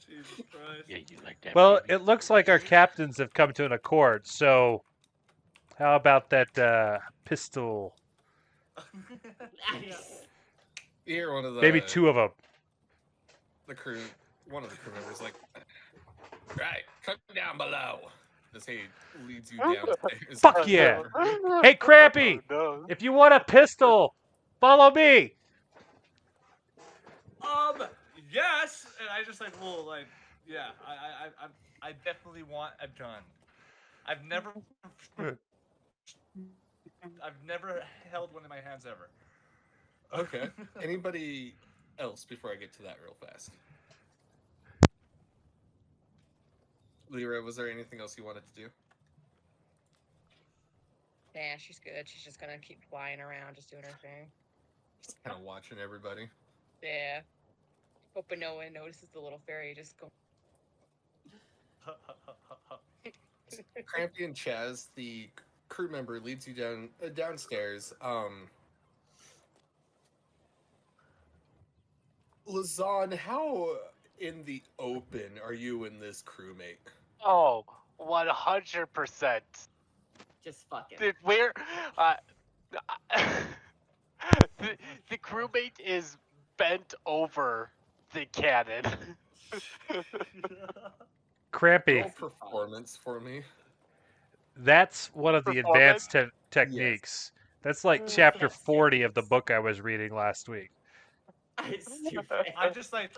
Jesus Christ. Yeah, you like that. Well, baby? it looks like our captains have come to an accord. So, how about that pistol? Yeah. You hear one of the Maybe two of them. One of the crew members like, "Right, come down below." As he leads you downstairs. Fuck yeah! Hey, Crampy! Oh, no. If you want a pistol, follow me. Yes, and I just like, well, like, yeah, I definitely want a gun. I've never held one in my hands ever. Okay. Anybody else before I get to that real fast? Lyra, was there anything else you wanted to do? Yeah, she's good. She's just gonna keep flying around, just doing her thing. Just kind of watching everybody. Yeah. Hoping no one notices the little fairy just go. Crampy and Chazz, the crew member, leads you downstairs. Lazan, how in the open are you and this crewmate? Oh, 100%. Just fucking. Dude, we're the crewmate is bent over the cannon. Crampy. Roll performance for me. That's one of the Performance? advanced techniques. That's like chapter 40 of the book I was reading last week. Stupid. I just like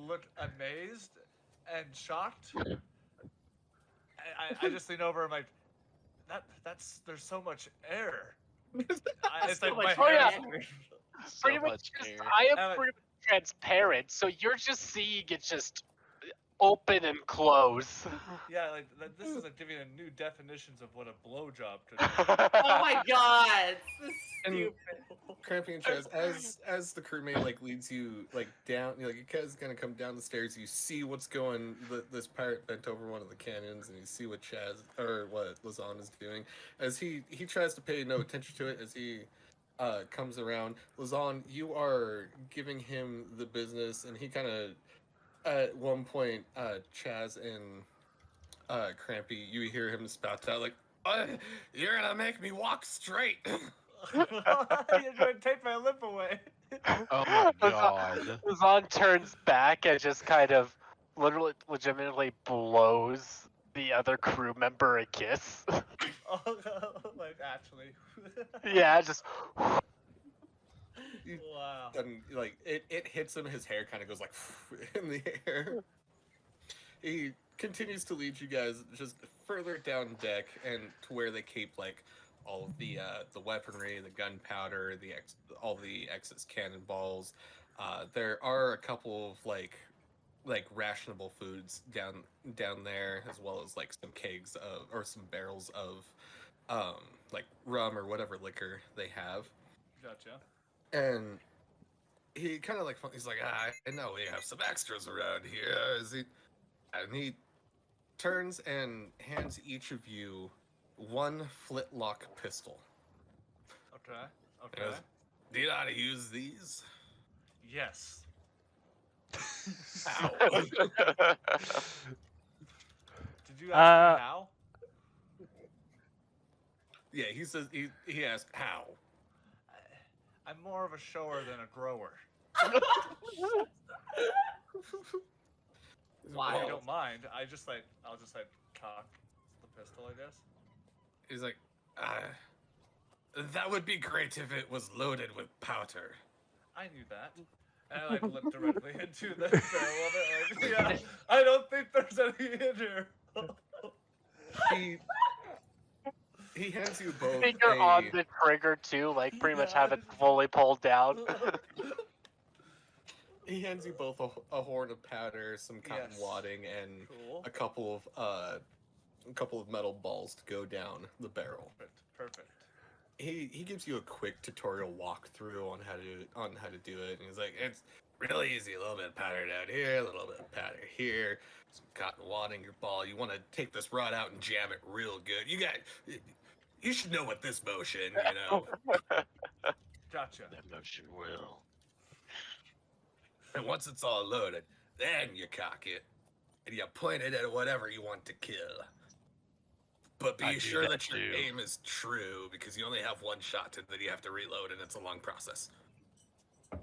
look amazed and shocked. I just lean over and I'm like, there's so much air. It's like my Oh, yeah. hair. So Pretty much much just, air. I am Uh, pretty much transparent, so you're just seeing it just open and close. Yeah, like this is like giving a new definitions of what a blowjob could be. Oh my god! This is And stupid. Crampy and Chaz, as the crewmate like leads you like down, like you guys gonna come down the stairs. You see what's going. This pirate bent over one of the cannons, and you see what what Lazan is doing. As he tries to pay no attention to it, as he comes around. Lazan, you are giving him the business, and he kind of at one point, Chaz and Crampy, you hear him spout out like, "You're gonna make me walk straight." You're gonna take my lip away. Oh my god. Zon turns back and just kind of legitimately blows the other crew member a kiss. Oh, like actually. Yeah, just Wow. And like it hits him. His hair kind of goes like in the air. He continues to lead you guys just further down deck and to where they keep like all of the weaponry, the gunpowder, all the excess cannonballs. There are a couple of like rationable foods down there, as well as like some kegs of or some barrels of like rum or whatever liquor they have. Gotcha. And he kind of like he's like, I know we have some extras around here. And he turns and hands each of you one flintlock pistol. Okay. He goes, do you know how to use these? Yes. Ow. Did you ask me how? Yeah, he says he asked how. I'm more of a shower than a grower. Why? If you don't mind, I'll just cock the pistol, I guess. He's like, that would be great if it was loaded with powder. I knew that. And I look directly into the barrel of it. Yeah, I don't think there's any in here. He hands you both Finger on the trigger too, like pretty much have it fully pulled down. He hands you both a horn of powder, some cotton wadding, and a couple of metal balls to go down the barrel. Perfect. He gives you a quick tutorial walkthrough on how to do it, and he's like, it's really easy. A little bit of powder down here, a little bit of powder here, some cotton wadding your ball. You want to take this rod out and jam it real good. You should know what this motion, you know. Gotcha. That motion will. And once it's all loaded, then you cock it, and you point it at whatever you want to kill. But be sure that your aim is true, because you only have one shot, and then you have to reload, and it's a long process.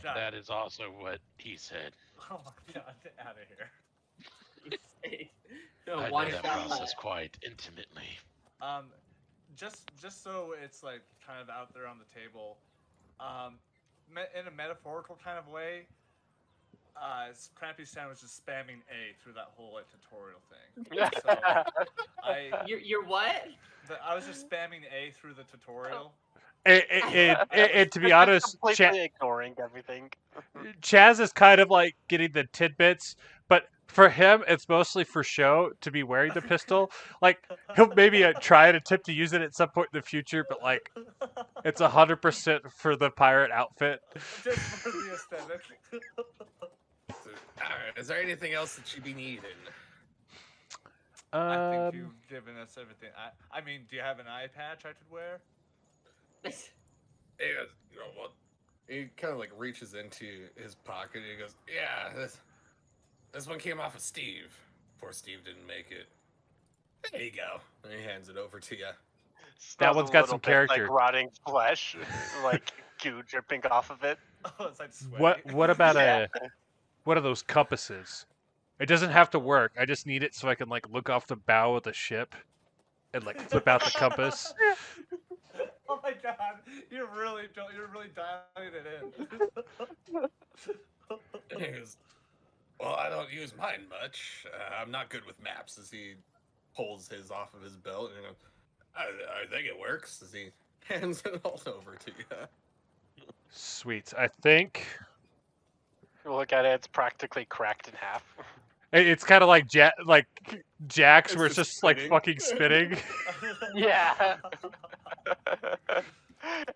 That is also what he said. Oh my god, get out of here. I know that process quite intimately. Just so it's like kind of out there on the table, in a metaphorical kind of way, Crampy Stan was just spamming A through that whole tutorial thing. So You're what? I was just spamming A through the tutorial. And to be honest, completely ignoring everything. Chazz is kind of like getting the tidbits, but for him, it's mostly for show to be wearing the pistol. Like, he'll maybe try and attempt to use it at some point in the future, but like, it's 100% for the pirate outfit. Just for the aesthetic. Alright, is there anything else that you be needing? I think you've given us everything. I mean, do you have an eye patch I could wear? He goes, you know what? He kind of like reaches into his pocket and he goes, yeah, this one came off of Steve. Poor Steve didn't make it. There you go. And he hands it over to you. That one's got some character. Like rotting flesh, like goo dripping off of it. Oh, it's like sweaty. What about what are those compasses? It doesn't have to work. I just need it so I can like look off the bow of the ship and like flip out the compass. Oh my god, you're really dialing it in. He goes, well, I don't use mine much. I'm not good with maps. As he pulls his off of his belt and he goes, I think it works. As he hands it all over to you. Sweet. I think You look at it; it's practically cracked in half. it's kind of like Jax, It's where it's just just like spinning. fucking spinning. Yeah.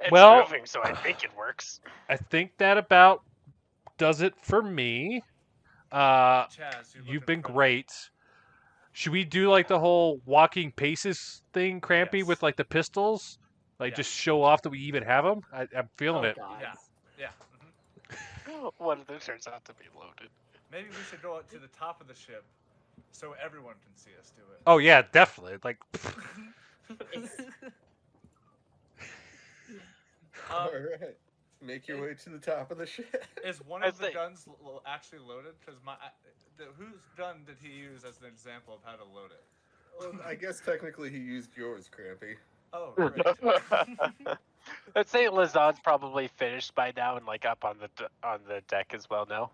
It's Well- moving, so I think it works. I think that about does it for me. Chazz, You've been great. Should we do like the whole walking paces thing, Crampy, Yes. with like the pistols? Like Yeah. just show off that we even have them? I'm feeling it. God. Yeah. One of them turns out to be loaded. Maybe we should go up to the top of the ship so everyone can see us do it. Oh yeah, definitely. Like, Alright. Make your way to the top of the ship. Is one I of the think- guns actually loaded? Because whose gun did he use as an example of how to load it? Well, I guess technically he used yours, Crampy. Oh, great. Let's say Lazan's probably finished by now and like up on the deck as well now.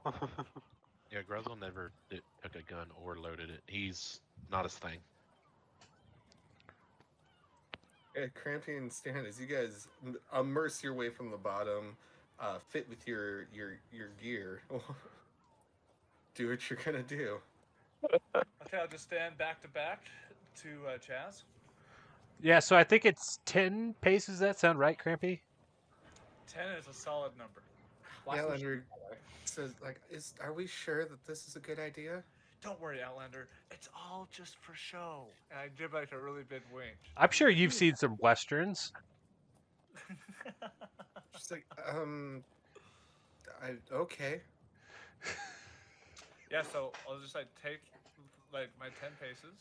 Yeah, Gruzzle never took a gun or loaded it. He's not his thing. Yeah, Crampy and Stan, as you guys immerse your way from the bottom, fit with your gear, do what you're gonna do. Okay, I'll just stand back to back to Chazz. yeah. So I think it's 10 paces. Does that sound right, Crampy? 10 is a solid number. Watch Yeah, me Leonard says, like, are we sure that this is a good idea? Don't worry, Outlander. It's all just for show. And I give like a really big wink. I'm sure you've seen some westerns. She's like, okay. Yeah, so I'll just like take like my 10 paces,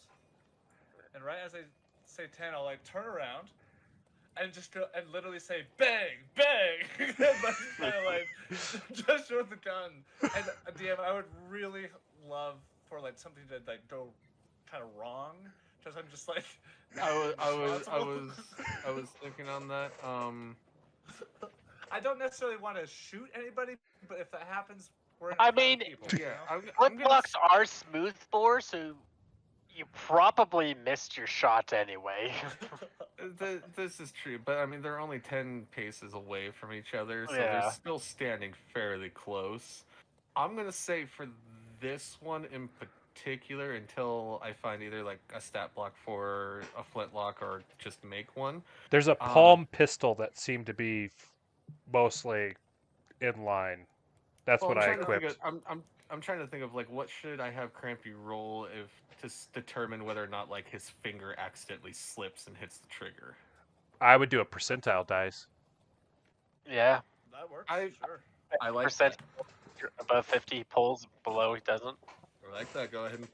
and right as I say 10, I'll like turn around and just go and literally say bang, bang, and like, kind of like just with the gun. And DM, I would really love for like something to like go kind of wrong, because I'm just like I was thinking on that. I don't necessarily want to shoot anybody, but if that happens, we're in a I crowd of mean, people, Yeah, you know? I'm flip gonna blocks are smooth bore, so you probably missed your shot anyway. This is true, but I mean they're only 10 paces away from each other, so Yeah. they're still standing fairly close. I'm gonna say for this one in particular, until I find either like a stat block for a flintlock or just make one. There's a palm pistol that seemed to be mostly in line. That's Well, what I'm I trying to think equipped. of, I'm trying to think of like what should I have Crampy roll if to determine whether or not like his finger accidentally slips and hits the trigger. I would do a percentile dice. Yeah. That works, I- sure. I like Percent above 50 he pulls, below he doesn't. I like that. Go ahead and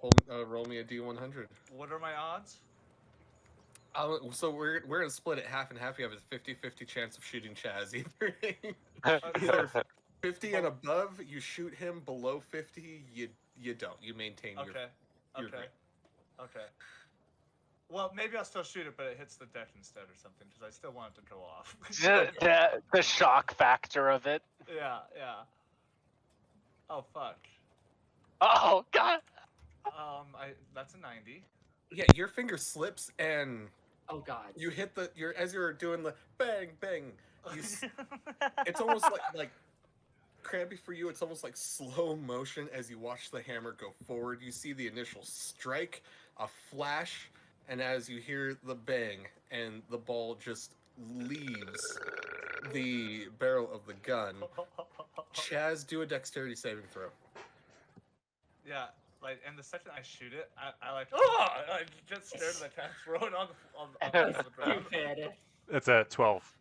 roll me a D100. What are my odds? So we're gonna split it half and half. You have a 50-50 chance of shooting Chazz. Either 50 and above, you shoot him. Below 50, you don't. You maintain your. Okay. You're Okay. great. Okay. Well, maybe I'll still shoot it, but it hits the deck instead or something, because I still want it to go off. The shock factor of it. Yeah, yeah. Oh, fuck. Oh, God. That's a 90. Yeah, your finger slips and Oh God. you hit as you're doing the bang bang. It's almost like Crampy for you. It's almost like slow motion as you watch the hammer go forward. You see the initial strike, a flash, and as you hear the bang, and the ball just leaves the barrel of the gun. Chazz, do a dexterity saving throw. Yeah, like, and the second I shoot it, I like, oh! I get scared and I kind of throw it on the ground. Stupid. It's a 12.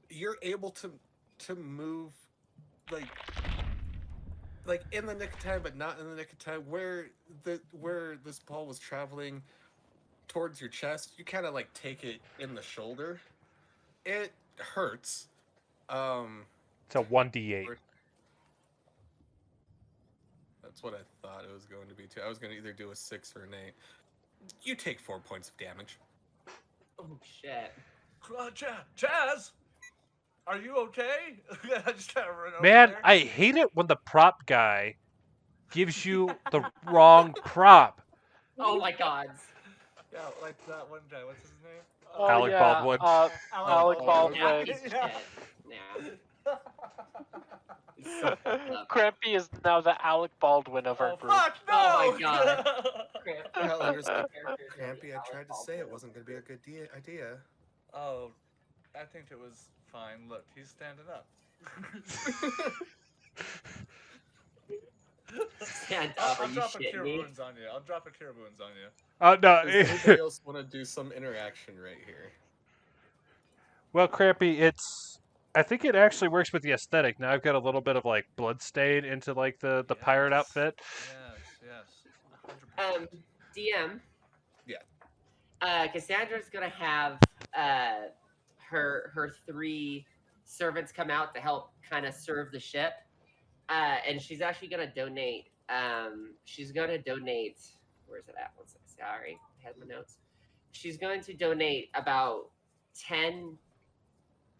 You're able to move like in the nick of time, but not in the nick of time. Where this ball was traveling towards your chest, you kind of like take it in the shoulder. It hurts. It's a 1d8. That's what I thought it was going to be too. I was going to either do a 6 or an 8. You take 4 points of damage. Oh shit. Chazz! Are you okay? I just kind of run over Man, there. I hate it when the prop guy gives you the wrong prop. Oh my God. Yeah, like that one guy. What's his name? Oh, Alec yeah. Baldwin. Alec Baldwin. Yeah, piece of shit. Yeah. It's so fucked up. Crampy is now the Alec Baldwin of our Oh, group. fuck, no! Oh my God. Crampy, I tried to say it wasn't going to be a good idea. Oh, I think it was fine. Look, he's standing up. Stand I'll up. Are you drop a shitting cure me? wounds on you. I'll drop a cure wounds on you. No. Does anybody else want to do some interaction right here? Well, Crampy, I think it actually works with the aesthetic. Now I've got a little bit of like blood stain into like the pirate Yes. outfit. Yes, 100%. DM. Yeah. Cassandra's gonna have her 3 servants come out to help kind of serve the ship, and she's actually gonna donate. She's gonna donate. Where's it at? One second. Sorry, I had my notes. She's going to donate about 10.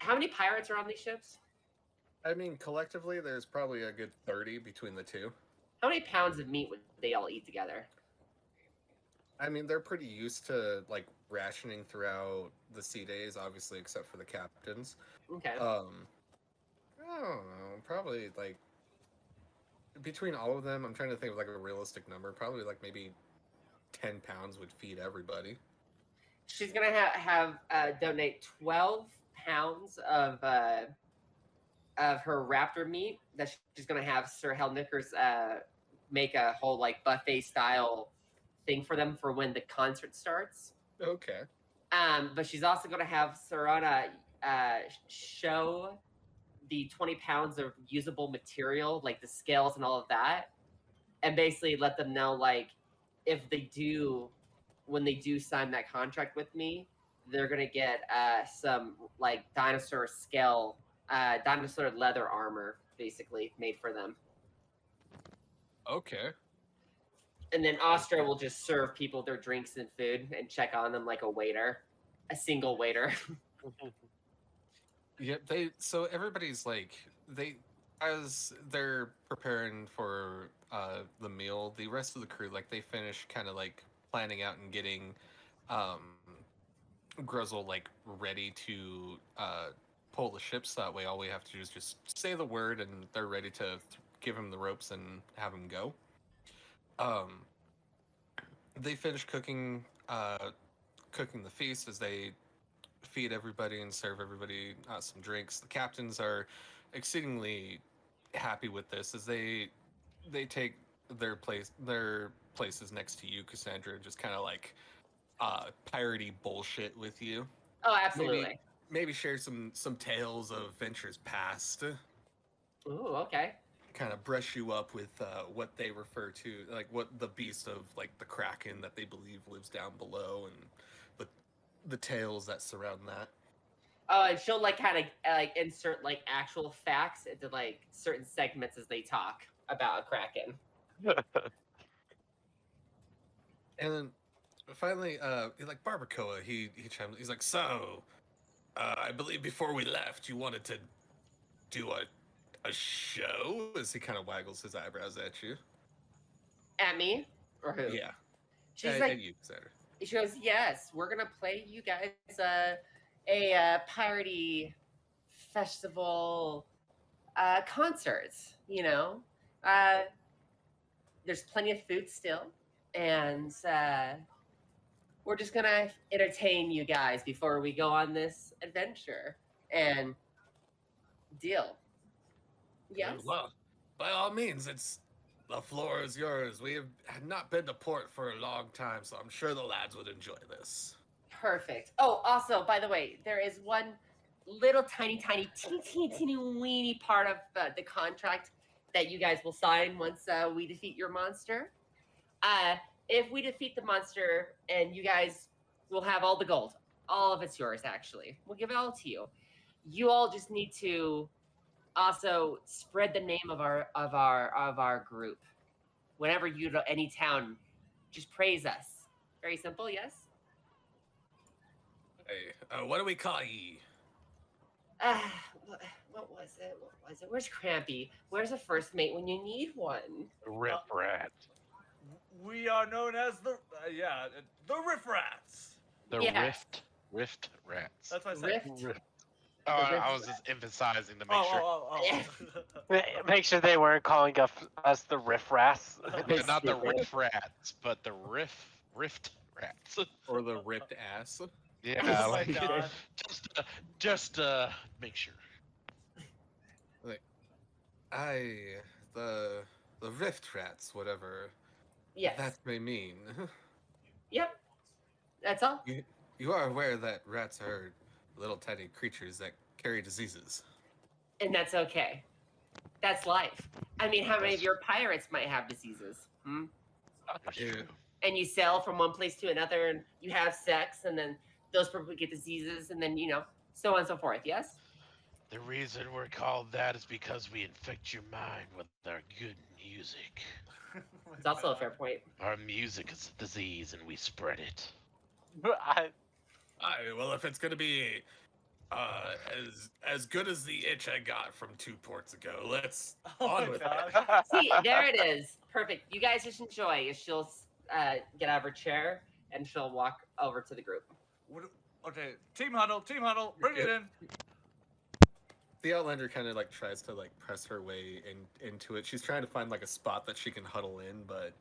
How many pirates are on these ships? I mean, collectively, there's probably a good 30 between the two. How many pounds of meat would they all eat together? I mean, they're pretty used to like rationing throughout the sea days, obviously, except for the captains. Okay. I don't know, probably like between all of them, I'm trying to think of like a realistic number. Probably like maybe 10 pounds would feed everybody. She's gonna have donate 12 pounds of her raptor meat that she's gonna have Sir Helnicker's make a whole like buffet style thing for them for when the concert starts. Okay. But she's also going to have Sarana show the 20 pounds of usable material, like the scales and all of that, and basically let them know, like, if they do, when they do sign that contract with me, they're going to get some, like, dinosaur dinosaur leather armor, basically, made for them. Okay. And then Astra will just serve people their drinks and food and check on them like a waiter, a single waiter. Yep. So everybody's like as they're preparing for the meal. The rest of the crew, like, they finish kind of like planning out and getting Gruzzle like ready to pull the ship. So that way, all we have to do is just say the word, and they're ready to give him the ropes and have him go. They finish cooking the feast as they feed everybody and serve everybody some drinks. The captains are exceedingly happy with this as they take their places next to you, Cassandra, just kind of like piratey bullshit with you. Oh, absolutely. Maybe share some tales of ventures past. Ooh, okay. Kind of brush you up with what they refer to, like what the beast of like the Kraken that they believe lives down below, and the tales that surround that. Oh, and she'll like kind of like insert like actual facts into like certain segments as they talk about a Kraken. And then finally, like Barbacoa, he chimes. He's like, "So, I believe before we left, you wanted to do a show?" As he kind of waggles his eyebrows at you. At me or who? Yeah. She's like, at you, Cassandra. she goes, "Yes, we're gonna play you guys a piratey festival concerts. You know, there's plenty of food still, and we're just gonna entertain you guys before we go on this adventure and deal." Yes. Well, by all means, the floor is yours. We have not been to port for a long time, so I'm sure the lads would enjoy this. Perfect. Oh, also, by the way, there is one little teeny weeny part of the contract that you guys will sign once we defeat your monster. If we defeat the monster, and you guys will have all the gold, all of it's yours. Actually, we'll give it all to you. You all just need to also spread the name of our group. Whenever you go any town, just praise us. Very simple. Yes. Hey, what do we call ye? What was it? What was it? Where's Crampy? Where's a first mate when you need one? Rip rat. We are known as the Riff Rats. The Yeah. rift rats. That's what I said. Rift. Oh, I was just emphasizing to make sure. Make sure they weren't calling us the Riff Rats. Yeah, not the riff rats, but the rift rats. Or the ripped ass? Yeah, Oh my like, God. just make sure. The rift rats, whatever Yes. that may mean. Yep. That's all. You are aware that rats are little tiny creatures that carry diseases. And that's okay. That's life. I mean, how many of your pirates might have diseases? Hmm? That's Yeah. true. And you sail from one place to another, and you have sex, and then those people get diseases, and then, so on and so forth. Yes? The reason we're called that is because we infect your mind with our good music. It's also a fair point. Our music is a disease, and we spread it. I, Aye, well, if it's gonna be as good as the itch I got from 2 ports ago, let's Oh on my with God. it. See, there it is. Perfect. You guys just enjoy. She'll get out of her chair, and she'll walk over to the group. Okay, team huddle, bring it in. The Outlander kind of like tries to like press her way into it. She's trying to find like a spot that she can huddle in, but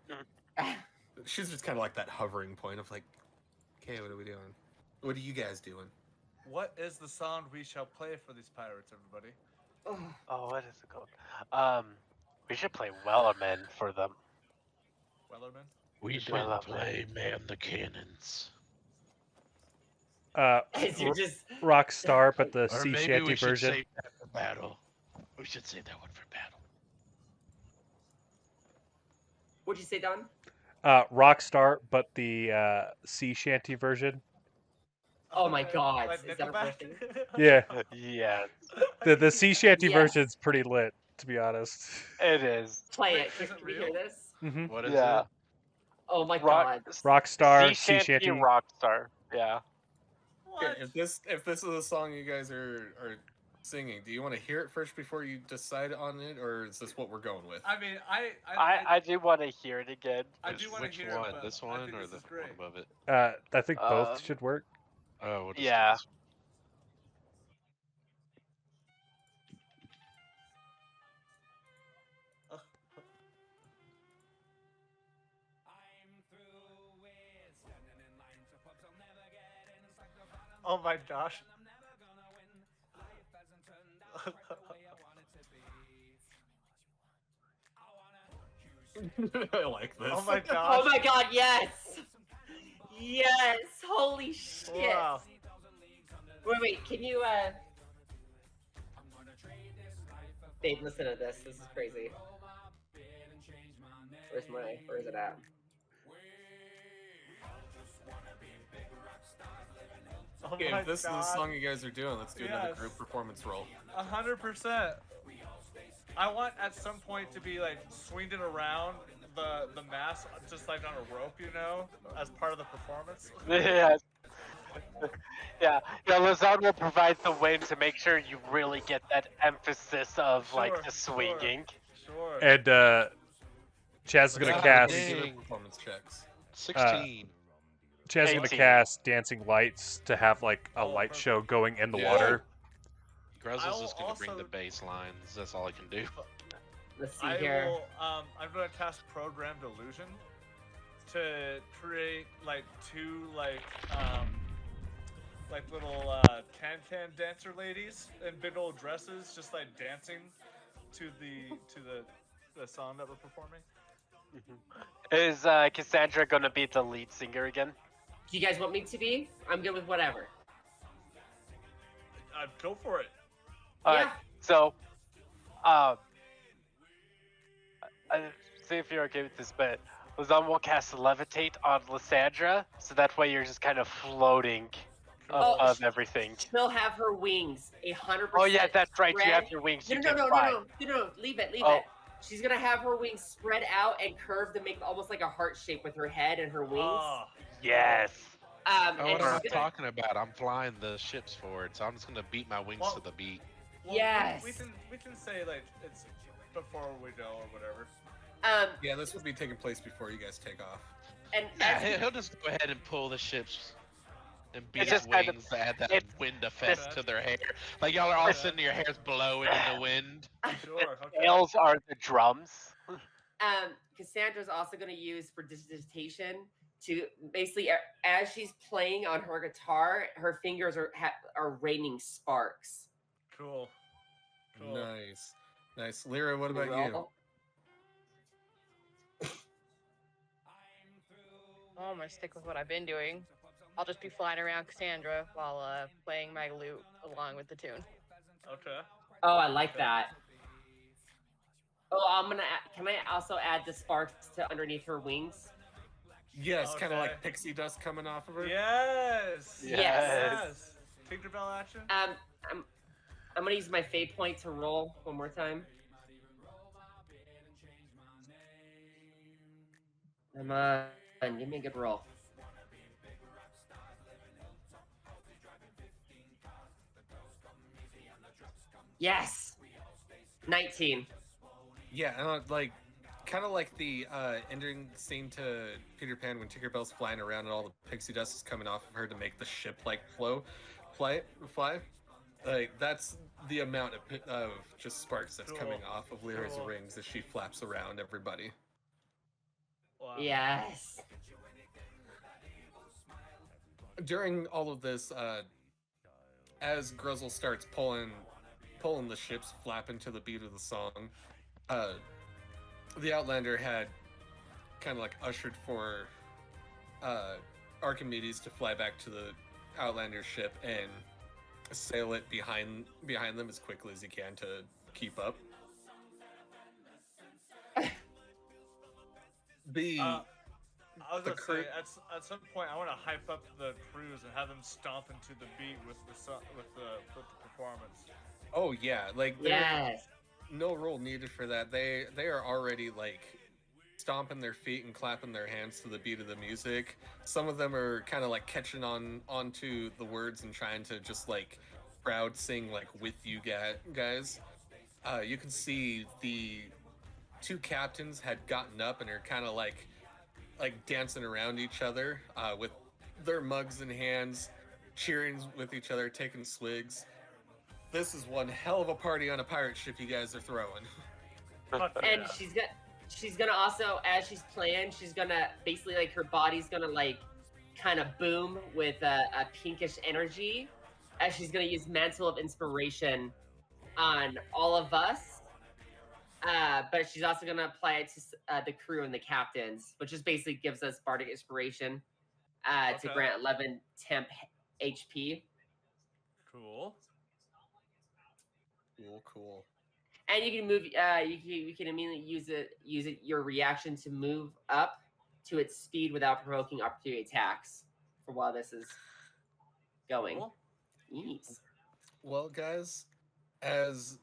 she's just kind of like that hovering point of like, okay, what are we doing? What are you guys doing? What is the song we shall play for these pirates, everybody? oh, what is it called? We should play Wellerman for them. Wellerman. We should Well, play Man the Cannons. As you just Rockstar, but the Or sea maybe shanty we should version. save that for battle. We should save that one for battle. what'd you say, Don? Rockstar, but the sea shanty version. Oh my Okay, God, like is that a real Nickelback? thing? Yeah, yes, the sea shanty Yes. version's pretty lit, to be honest. it is. Play Wait, it. is Can it we hear real? this? Hmm What is Yeah. it? Oh my Rock, God. Rockstar, sea sea shanty, shanty. rockstar. Yeah. Okay, What? if this is a song you guys are singing, do you want to hear it first before you decide on it, or is this what we're going with? I mean, I do want to hear it again. I do want to Which hear one? it, but This I one think or this the is great. one above it? I think both Um, should work. Oh, we'll just do Yeah. this one. Oh my gosh. I like this. Oh my Oh gosh. my God, yes! Yes! Holy shit! Wow. Wait, can you, Babe, listen to this. This is crazy. Where is it at? Oh Okay, my if this God. is the song you guys are doing, let's do another Yes. group performance roll. 100%. I want at some point to be like swinging around the mass just like on a rope, you know, as part of the performance. Yeah. Yeah, Lazard will provide the wind to make sure you really get that emphasis of like Sure, the sure. swinging. Sure. And Chaz is gonna Ah, cast. dang. Give it performance checks. 16. Chaz is gonna 18. cast dancing lights to have like a Oh, light perfect. show going in the Yeah. water. Gruzzle's will just gonna bring the also- bass lines. That's all I can do. Let's see I here. will. I'm gonna cast programmed illusion to create like two like little can dancer ladies in big old dresses, just like dancing to the song that we're performing. Is Cassandra gonna be the lead singer again? Do you guys want me to be? I'm good with whatever. Go for it. Alright, so, see if you're okay with this, but Lazan will cast Levitate on Lysandra, so that way you're just kind of floating Oh, above everything. She'll have her wings 100%. Oh yeah, that's right. You spread. have your wings. No, You no, can no, fly. no, leave it, leave Oh. it. She's gonna have her wings spread out and curved to make almost like a heart shape with her head and her wings. Oh, Yes. Oh, And what she's am I gonna- talking about? I'm flying the ships forward, so I'm just gonna beat my wings Well- to the beat. well, Yes. We can say like it's before we go or whatever. Yeah, this would be taking place before you guys take off. And Yeah, as we- he'll just go ahead and pull the ships and beat It's his just kind of- wings to add that it- wind effect this- to their hair. Like y'all are all Okay. sitting, your hair's blowing in the wind. Sure. Okay. Tails are the drums. Cassandra's also going to use for dissertation to basically, as she's playing on her guitar, her fingers are raining sparks. Cool. Cool. Nice. Nice. Lyra, what about you? Roll. Oh, I'm gonna stick with what I've been doing. I'll just be flying around Cassandra while playing my lute along with the tune. Okay. Oh, I like that. Oh, can I also add the sparks to underneath her wings? Yes, kind of Okay. like pixie dust coming off of her. Yes. Yes. Yes. Tinkerbell action. I'm gonna use my fate point to roll one more time. Come on, give me a good roll. Yes, 19. Yeah, like kind of like the ending scene to Peter Pan when Tinkerbell's flying around and all the pixie dust is coming off of her to make the ship like fly. Like that's the amount of just sparks that's coming Cool. off of Lyra's Cool. rings as she flaps around everybody. Wow. Yes. During all of this, as Gruzzle starts pulling the ships flapping to the beat of the song, the Outlander had kind of like ushered for Archimedes to fly back to the Outlander ship and sail it behind them as quickly as he can to keep up. I was the gonna crew- say at some point I want to hype up the crews and have them stomp into the beat with the performance. Oh yeah, like Yes. no role needed for that. They are already like stomping their feet and clapping their hands to the beat of the music. Some of them are kind of like catching onto the words and trying to just like crowd sing like with you guys. You can see the two captains had gotten up and are kind of like dancing around each other with their mugs in hands, cheering with each other, taking swigs. This is one hell of a party on a pirate ship you guys are throwing. Fuck And yeah. she's gonna also, as she's playing, she's gonna basically like her body's gonna like kind of boom with a pinkish energy, as she's gonna use Mantle of Inspiration on all of us. But she's also gonna apply it to the crew and the captains, which just basically gives us bardic inspiration to Okay. grant 11 temp HP. Cool. Cool. And you can move. You can immediately use it your reaction to move up to its speed without provoking opportunity attacks for while this is going. Cool. Yes. Well, guys, as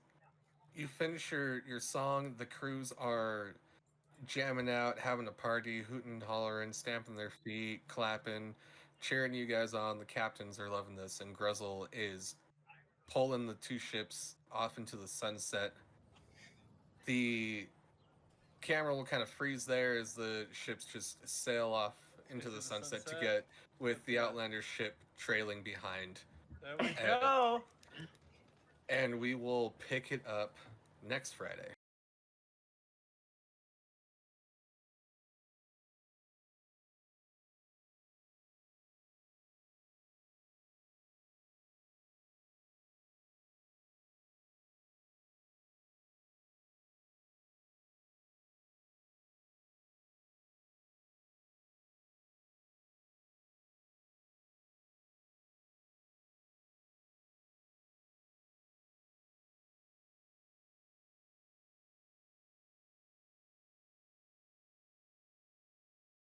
you finish your song, the crews are jamming out, having a party, hooting, hollering, stamping their feet, clapping, cheering you guys on. The captains are loving this, and Gruzzle is pulling the two ships off into the sunset. The camera will kind of freeze there as the ships just sail off into the sunset to get with the Outlander ship trailing behind. There we go. And we will pick it up next Friday.